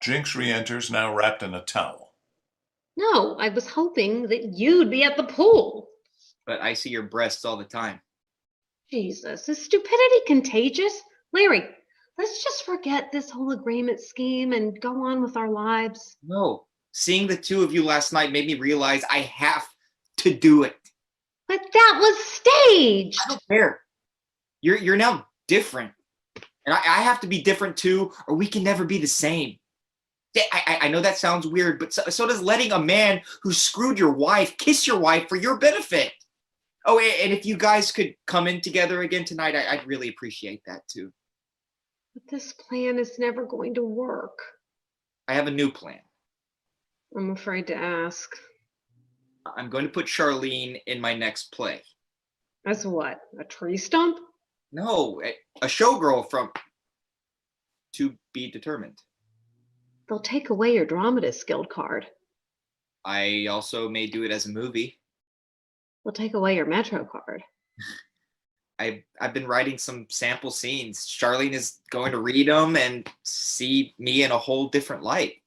Jinx re-enters, now wrapped in a towel. No, I was hoping that you'd be at the pool. But I see your breasts all the time. Jesus, is stupidity contagious? Larry, let's just forget this whole agreement scheme and go on with our lives. No. Seeing the two of you last night made me realize I have to do it. But that was staged. I don't care. You're now different. And I have to be different too, or we can never be the same. Yeah, I know that sounds weird, but so does letting a man who screwed your wife kiss your wife for your benefit. Oh, and if you guys could come in together again tonight, I'd really appreciate that too. But this plan is never going to work. I have a new plan. I'm afraid to ask. I'm going to put Charlene in my next play. As what? A tree stump? No, a showgirl from To Be Determined. They'll take away your dramatist guild card. I also may do it as a movie. They'll take away your metro card. I've been writing some sample scenes. Charlene is going to read them and see me in a whole different light.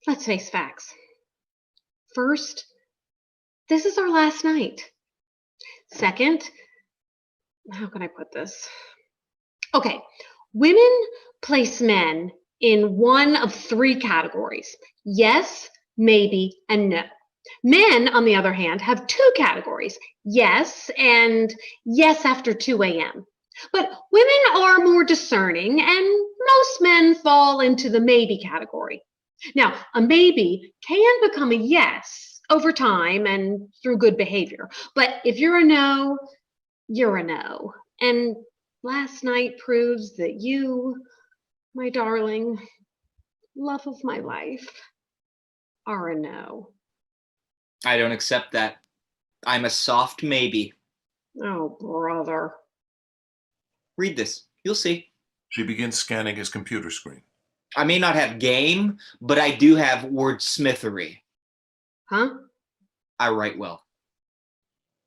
Let's face facts. First, this is our last night. Second, how can I put this? Okay, women place men in one of 3 categories: yes, maybe, and no. Men, on the other hand, have 2 categories: yes and yes after 2 a.m. But women are more discerning, and most men fall into the maybe category. Now, a maybe can become a yes over time and through good behavior. But if you're a no, you're a no. And last night proves that you, my darling, love of my life, are a no. I don't accept that. I'm a soft maybe. Oh, brother. Read this. You'll see. She begins scanning his computer screen. I may not have game, but I do have wordsmithery. Huh? I write well.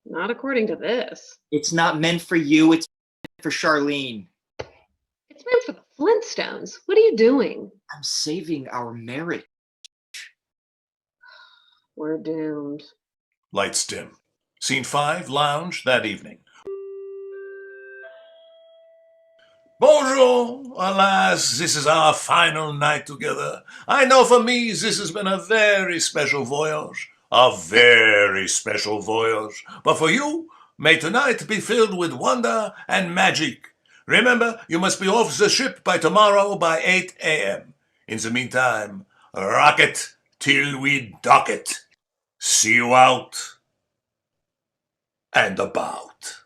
Not according to this. It's not meant for you. It's meant for Charlene. It's meant for the Flintstones. What are you doing? I'm saving our marriage. We're doomed. Lights dim. Scene 5, lounge that evening. Bonjour! Alas, this is our final night together. I know for me this has been a very special voyage. A very special voyage. But for you, may tonight be filled with wonder and magic. Remember, you must be off the ship by tomorrow by 8 a.m. In the meantime, rocket till we dock it. See you out and about.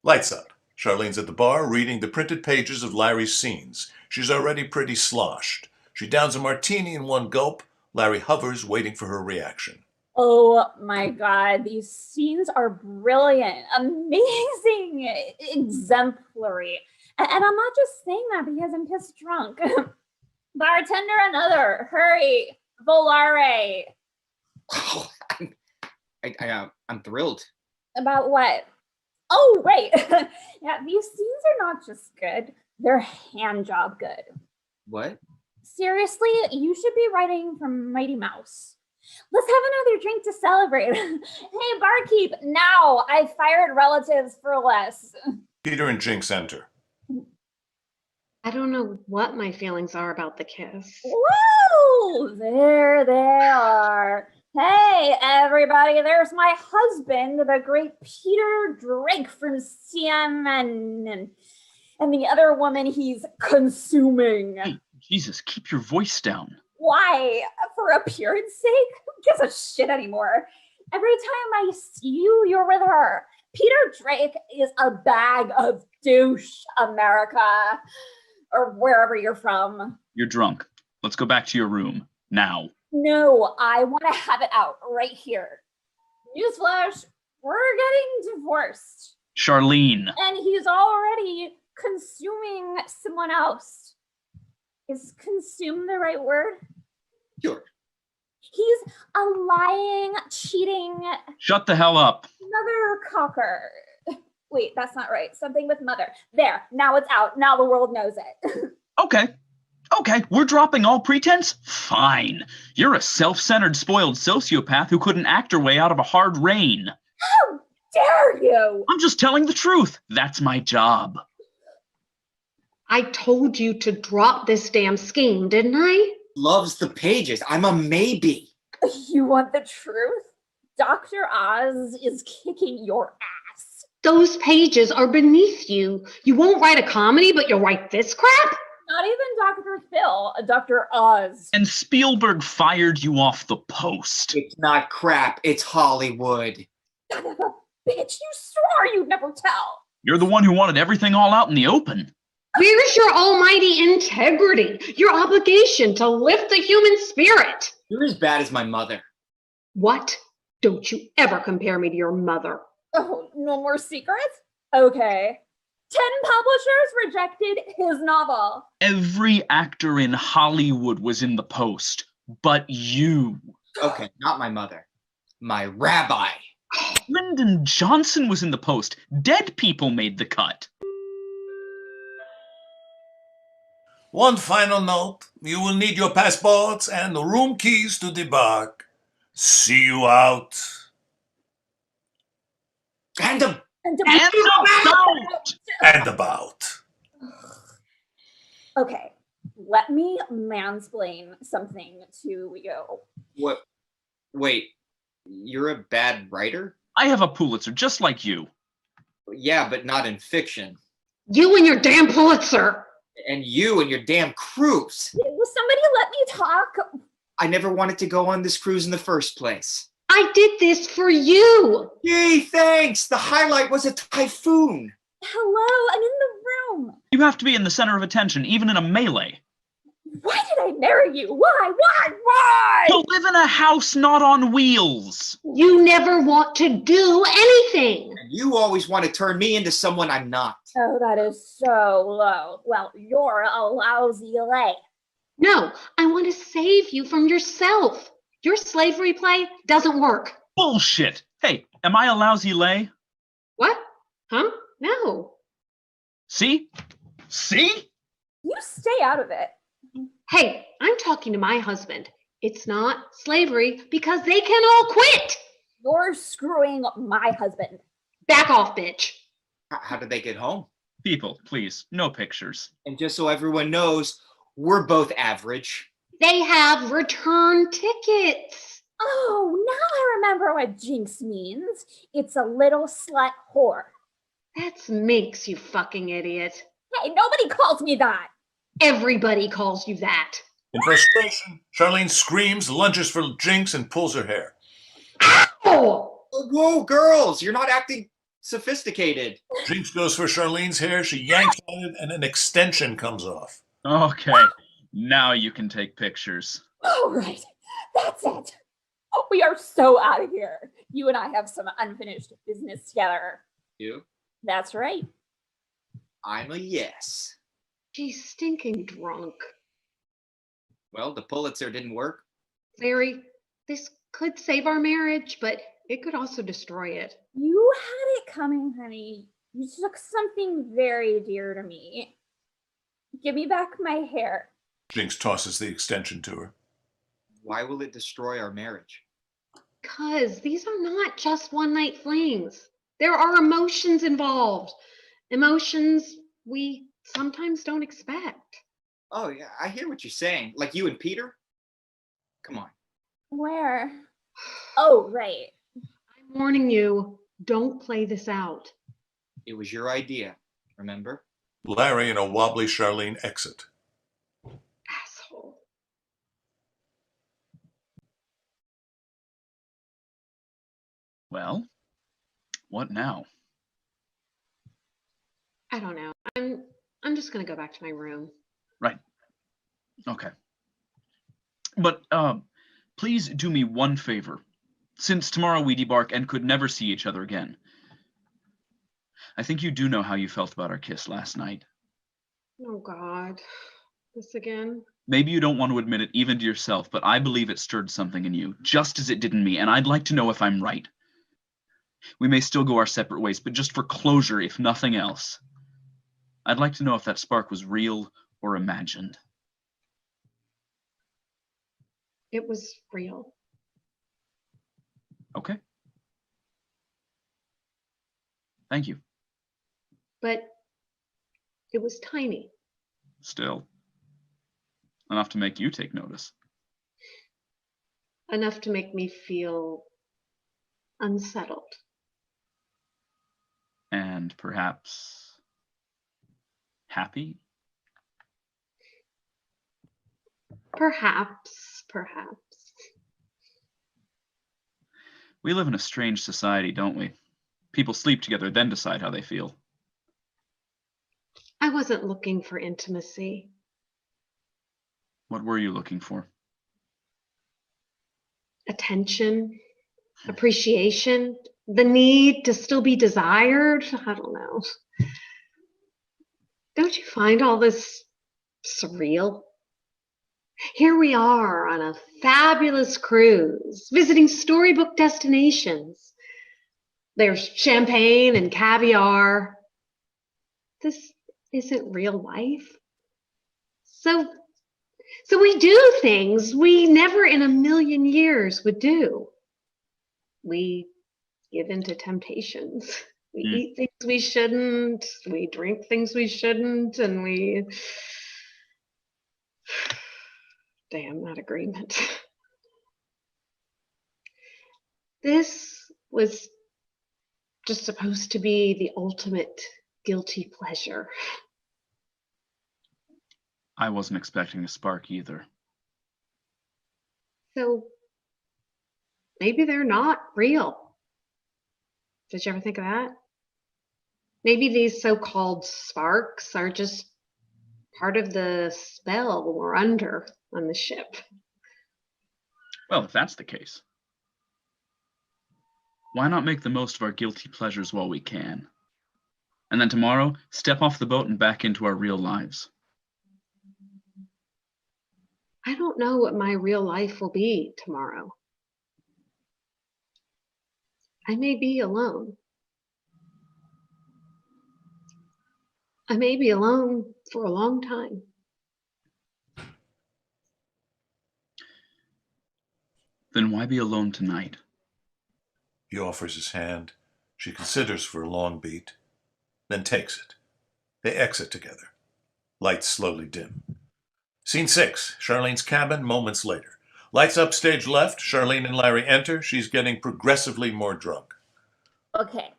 Lights out. Charlene's at the bar reading the printed pages of Larry's scenes. She's already pretty sloshed. She downs a martini in one gulp. Larry hovers, waiting for her reaction. Oh my God, these scenes are brilliant, amazing, exemplary. And I'm not just saying that because I'm pissed drunk. Bartender, another, hurry, volare. Oh, I'm thrilled. About what? Oh, right. Yeah, these scenes are not just good, they're hand job good. What? Seriously, you should be writing for Mighty Mouse. Let's have another drink to celebrate. Hey, barkeep, now I fired relatives for less. Peter and Jinx enter. I don't know what my feelings are about the kiss. Woo! There they are. Hey, everybody, there's my husband, the great Peter Drake from CNN. And the other woman he's consuming. Hey, Jesus, keep your voice down. Why? For appearance sake? Who gives a shit anymore? Every time I see you, you're with her. Peter Drake is a bag of douche, America. Or wherever you're from. You're drunk. Let's go back to your room. Now. No, I want to have it out right here. Newsflash, we're getting divorced. Charlene. And he's already consuming someone else. Is consume the right word? Sure. He's a lying, cheating Shut the hell up. mother cocker. Wait, that's not right. Something with mother. There, now it's out. Now the world knows it. Okay, we're dropping all pretense? Fine. You're a self-centered, spoiled sociopath who couldn't act her way out of a hard rain. How dare you? I'm just telling the truth. That's my job. I told you to drop this damn scheme, didn't I? Loves the pages. I'm a maybe. You want the truth? Dr. Oz is kicking your ass. Those pages are beneath you. You won't write a comedy, but you'll write this crap? Not even Dr. Phil, Dr. Oz. And Spielberg fired you off the Post. It's not crap. It's Hollywood. Son of a bitch, you swore you'd never tell. You're the one who wanted everything all out in the open. Where's your almighty integrity? Your obligation to lift the human spirit? You're as bad as my mother. What? Don't you ever compare me to your mother. Oh, no more secrets? Okay. 10 publishers rejected his novel. Every actor in Hollywood was in the Post, but you. Okay, not my mother. My rabbi. Lyndon Johnson was in the Post. Dead people made the cut. One final note. You will need your passports and the room keys to debark. See you out. And And about! And about. Okay, let me mansplain something to you. What? Wait, you're a bad writer? I have a Pulitzer just like you. Yeah, but not in fiction. You and your damn Pulitzer. And you and your damn cruise. Will somebody let me talk? I never wanted to go on this cruise in the first place. I did this for you. Gee, thanks. The highlight was a typhoon. Hello, I'm in the room. You have to be in the center of attention, even in a melee. Why did I marry you? Why? To live in a house not on wheels. You never want to do anything. And you always want to turn me into someone I'm not. Oh, that is so low. Well, you're a lousy lay. No, I want to save you from yourself. Your slavery play doesn't work. Bullshit. Hey, am I a lousy lay? What? Huh? No. See? See? You stay out of it. Hey, I'm talking to my husband. It's not slavery because they can all quit. You're screwing my husband. Back off, bitch. How did they get home? People, please, no pictures. And just so everyone knows, we're both average. They have return tickets. Oh, now I remember what Jinx means. It's a little slut whore. That's Minx, you fucking idiot. Hey, nobody calls me that. Everybody calls you that. In frustration, Charlene screams, lunges for Jinx, and pulls her hair. Oh! Whoa, girls, you're not acting sophisticated. Jinx goes for Charlene's hair, she yanks on it, and an extension comes off. Okay, now you can take pictures. All right, that's it. We are so out of here. You and I have some unfinished business together. You? That's right. I'm a yes. She's stinking drunk. Well, the Pulitzer didn't work. Larry, this could save our marriage, but it could also destroy it. You had it coming, honey. You took something very dear to me. Give me back my hair. Jinx tosses the extension to her. Why will it destroy our marriage? Because these are not just one-night flings. There are emotions involved. Emotions we sometimes don't expect. Oh, yeah, I hear what you're saying. Like you and Peter? Come on. Where? Oh, right. I'm warning you, don't play this out. It was your idea, remember? Larry and a wobbly Charlene exit. Asshole. Well, what now? I don't know. I'm just gonna go back to my room. Right. Okay. But please do me one favor. Since tomorrow we debark and could never see each other again, I think you do know how you felt about our kiss last night. Oh God. This again? Maybe you don't want to admit it even to yourself, but I believe it stirred something in you, just as it did in me, and I'd like to know if I'm right. We may still go our separate ways, but just for closure, if nothing else. I'd like to know if that spark was real or imagined. It was real. Okay. Thank you. But it was tiny. Still. Enough to make you take notice. Enough to make me feel unsettled. And perhaps happy? Perhaps. We live in a strange society, don't we? People sleep together, then decide how they feel. I wasn't looking for intimacy. What were you looking for? Attention, appreciation, the need to still be desired. I don't know. Don't you find all this surreal? Here we are on a fabulous cruise, visiting storybook destinations. There's champagne and caviar. This isn't real life. So we do things we never in a million years would do. We give in to temptations. We eat things we shouldn't. We drink things we shouldn't. And we... Damn, that agreement. This was just supposed to be the ultimate guilty pleasure. I wasn't expecting a spark either. So maybe they're not real. Did you ever think of that? Maybe these so-called sparks are just part of the spell we're under on the ship. Well, if that's the case, why not make the most of our guilty pleasures while we can? And then tomorrow, step off the boat and back into our real lives. I don't know what my real life will be tomorrow. I may be alone. I may be alone for a long time. Then why be alone tonight? He offers his hand. She considers for a long beat, then takes it. They exit together. Lights slowly dim. Scene 6, Charlene's cabin, moments later. Lights upstage left, Charlene and Larry enter. She's getting progressively more drunk. Okay.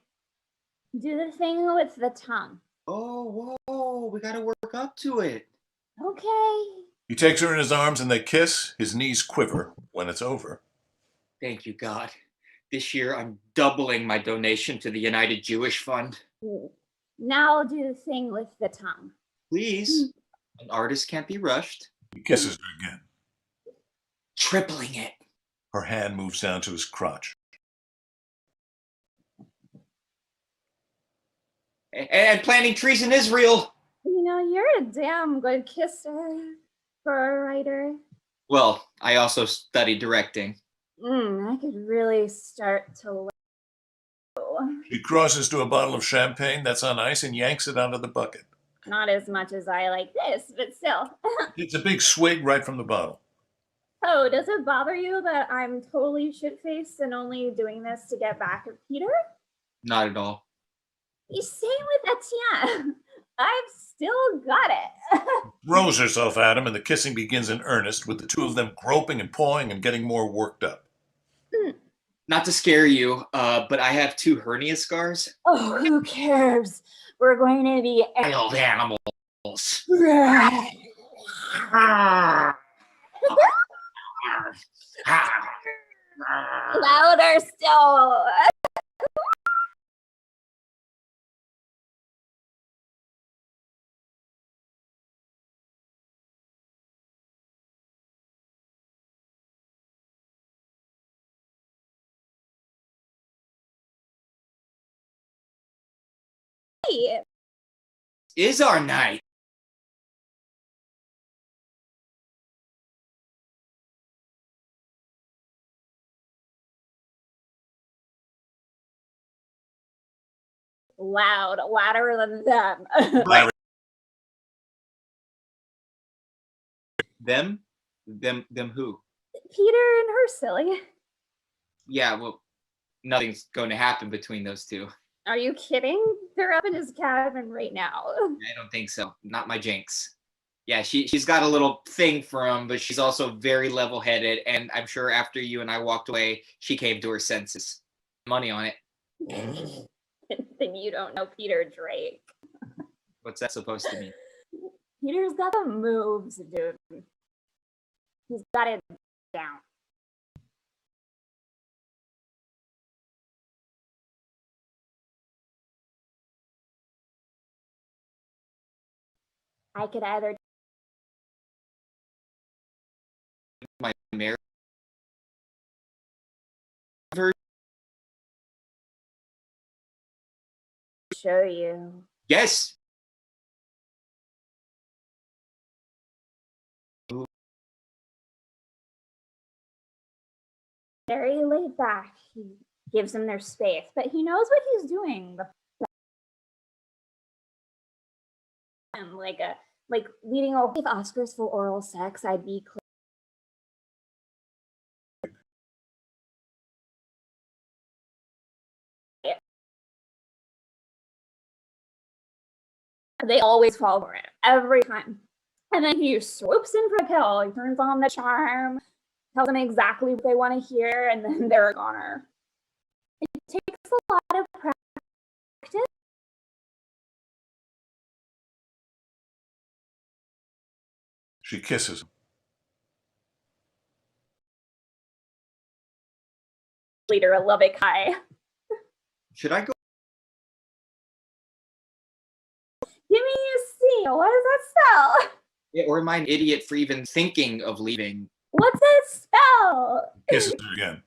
Do the thing with the tongue. Oh, whoa, we gotta work up to it. Okay. He takes her in his arms and they kiss. His knees quiver when it's over. Thank you, God. This year, I'm doubling my donation to the United Jewish Fund. Now do the thing with the tongue. Please. An artist can't be rushed. He kisses her again. Tripling it. Her hand moves down to his crotch. And planting trees in Israel. You know, you're a damn good kisser for a writer. Well, I also studied directing. I could really start to. She crosses to a bottle of champagne that's on ice and yanks it out of the bucket. Not as much as I like this, but still. It's a big swig right from the bottle. Oh, does it bother you that I'm totally shit-faced and only doing this to get back at Peter? Not at all. Same with Etienne. I've still got it. Throws herself at him, and the kissing begins in earnest, with the two of them groping and pawing and getting more worked up. Not to scare you, but I have 2 hernia scars. Oh, who cares? We're going to be Wild animals. louder still. Is our night. Loud, louder than them. Larry, Them? Them who? Peter and her, silly. Yeah, well, nothing's going to happen between those two. Are you kidding? They're up in his cabin right now. I don't think so. Not my Jinx. Yeah, she's got a little thing for him, but she's also very level-headed, and I'm sure after you and I walked away, she came to her senses. Money on it. Then you don't know Peter Drake. What's that supposed to mean? Peter's got the moves, dude. He's got it down. I could either My marriage. show you. Yes. Very laid back. He gives them their space, but he knows what he's doing. Like leading a with Oscars for oral sex, I'd be clear. They always fall for it every time. And then he swoops in for a kill. He turns on the charm, tells them exactly what they want to hear, and then they're a goner. It takes a lot of practice. she kisses him. Leader of Lubbock High. Should I go? Give me a C. What does that spell? Or am I an idiot for even thinking of leaving? What's it spell? Kisses her again.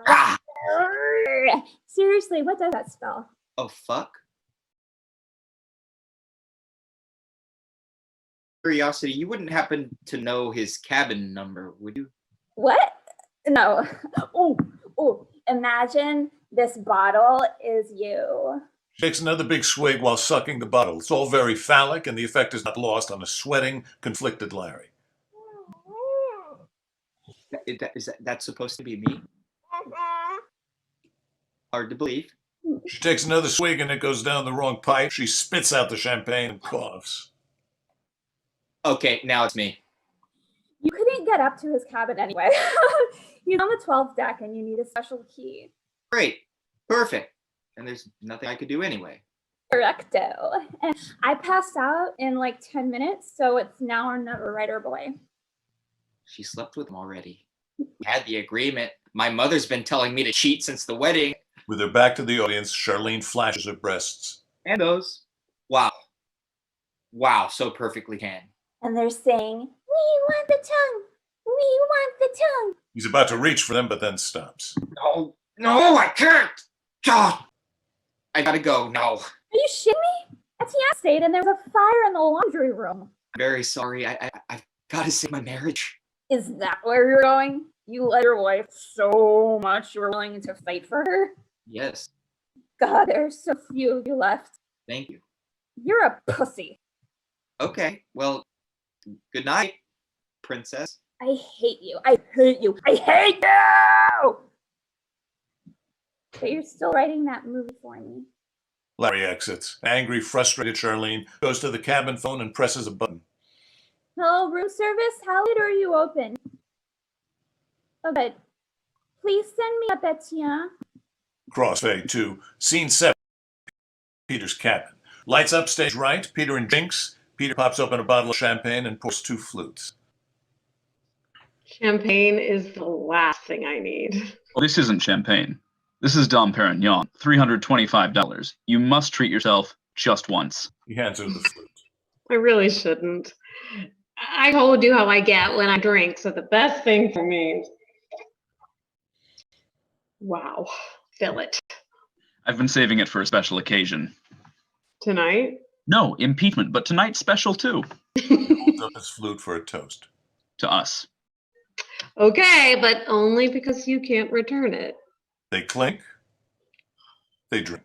Ah! Seriously, what does that spell? Oh, fuck. Curiosity, you wouldn't happen to know his cabin number, would you? What? No. Oh, imagine this bottle is you. She takes another big swig while sucking the bottle. It's all very phallic, and the effect is not lost on a sweating, conflicted Larry. That's supposed to be me? Hard to believe. She takes another swig, and it goes down the wrong pipe. She spits out the champagne and coughs. Okay, now it's me. You couldn't get up to his cabin anyway. He's on the 12th deck and you need a special key. Great. Perfect. And there's nothing I could do anyway. Correcto. And I passed out in like 10 minutes, so it's now or never, right or boy. She slept with him already. Had the agreement. My mother's been telling me to cheat since the wedding. With her back to the audience, Charlene flashes her breasts. And those. Wow. Wow, so perfectly tan. And they're saying, we want the tongue. We want the tongue. He's about to reach for them, but then stops. No, I can't. God. I gotta go. No. Are you shitting me? Etienne stayed and there was a fire in the laundry room. I'm very sorry. I've got to save my marriage. Is that where you're going? You love your wife so much you were willing to fight for her? Yes. God, there's so few of you left. Thank you. You're a pussy. Okay. Well, good night. princess. I hate you. I hate you. I hate you! But you're still writing that movie for me. Larry exits. Angry, frustrated Charlene goes to the cabin phone and presses a button. Hello, room service? How late are you open? Oh, good. Please send me up, Etienne. Crossfade to Scene 7. Peter's cabin. Lights up, stage right. Peter and Jinx. Peter pops open a bottle of champagne and pours 2 flutes. Champagne is the last thing I need. Well, this isn't champagne. This is Dom Perignon, $325. You must treat yourself just once. He hands her the flute. I really shouldn't. I told you how I get when I drink, so the best thing for me. Wow. Fill it. I've been saving it for a special occasion. Tonight? No, impeachment, but tonight's special too. Holds up his flute for a toast. To us. Okay, but only because you can't return it. They clink. They drink.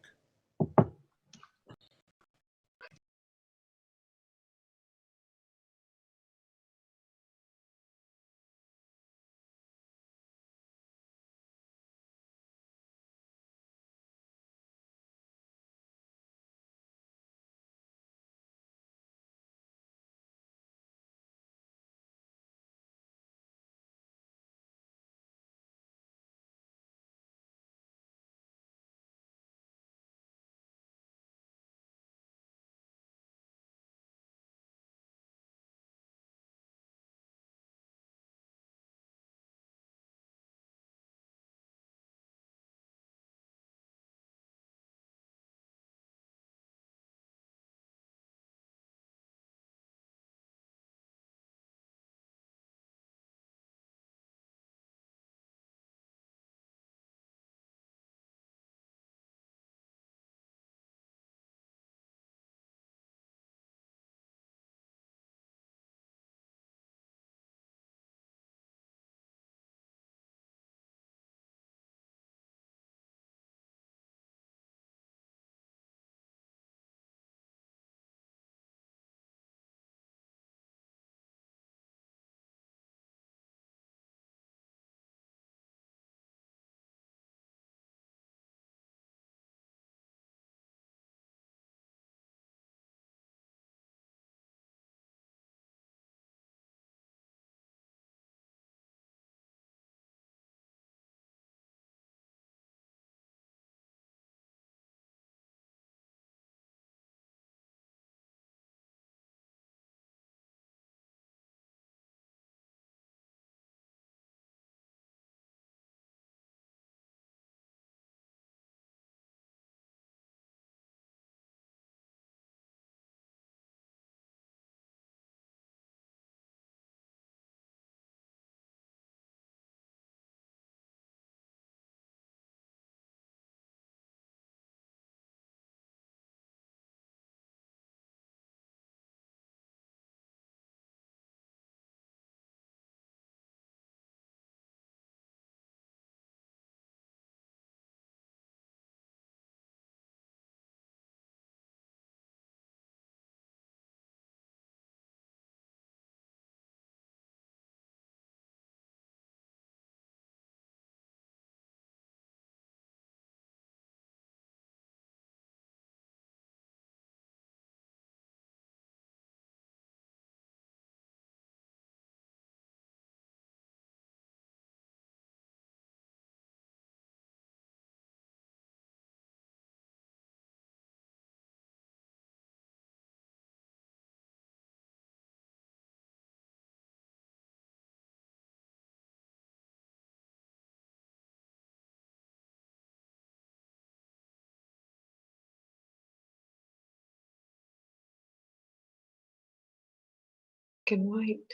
And white.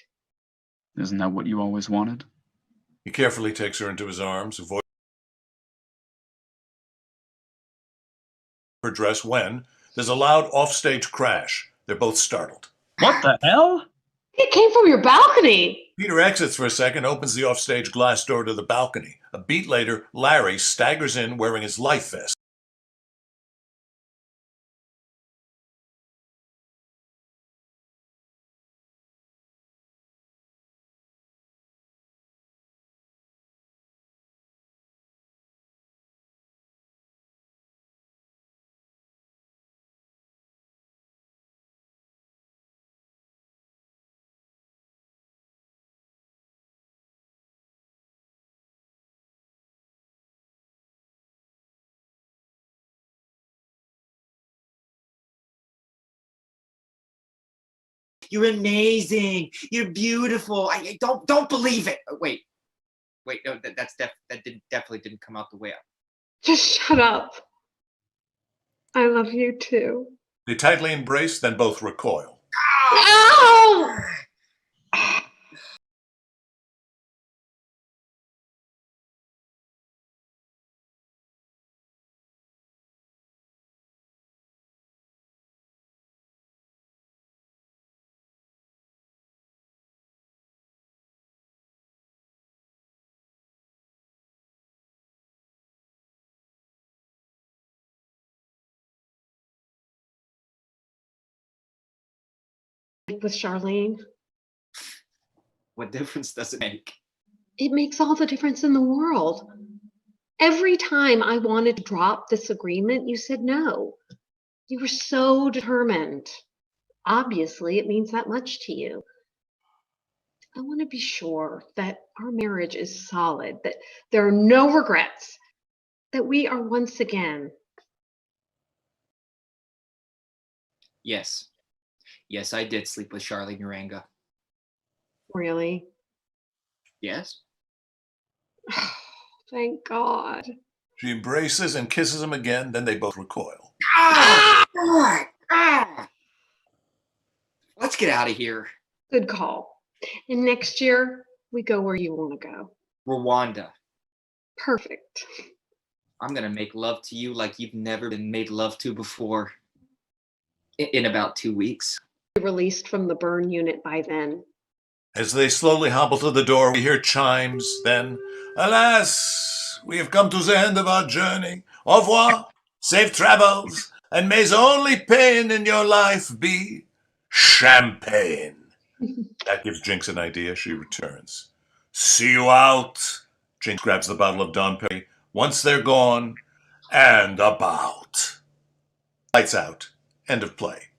Isn't that what you always wanted? He carefully takes her into his arms, avoids her dress when there's a loud offstage crash. They're both startled. What the hell? It came from your balcony. Peter exits for a second, opens the offstage glass door to the balcony. A beat later, Larry staggers in wearing his life vest. You're amazing. You're beautiful. I don't believe it. Oh, wait, no, definitely didn't come out the way I. Just shut up. I love you too. They tightly embrace, then both recoil. Ow! With Charlene. What difference does it make? It makes all the difference in the world. Every time I wanted to drop this agreement, you said no. You were so determined. Obviously, it means that much to you. I want to be sure that our marriage is solid, that there are no regrets, that we are once again. Yes. Yes, I did sleep with Charlene Uranga. Really? Yes. Thank God. She embraces and kisses him again, then they both recoil. Let's get out of here. Good call. And next year, we go where you want to go. Rwanda. Perfect. I'm going to make love to you like you've never been made love to before. In about 2 weeks. Released from the burn unit by then. As they slowly hobble to the door, we hear chimes. Then, alas, we have come to the end of our journey. Au revoir, safe travels, and may the only pain in your life be champagne. That gives Jinx an idea. She returns. See you out. Jinx grabs the bottle of Dom Perignon. Once they're gone, and about. Lights out. End of play.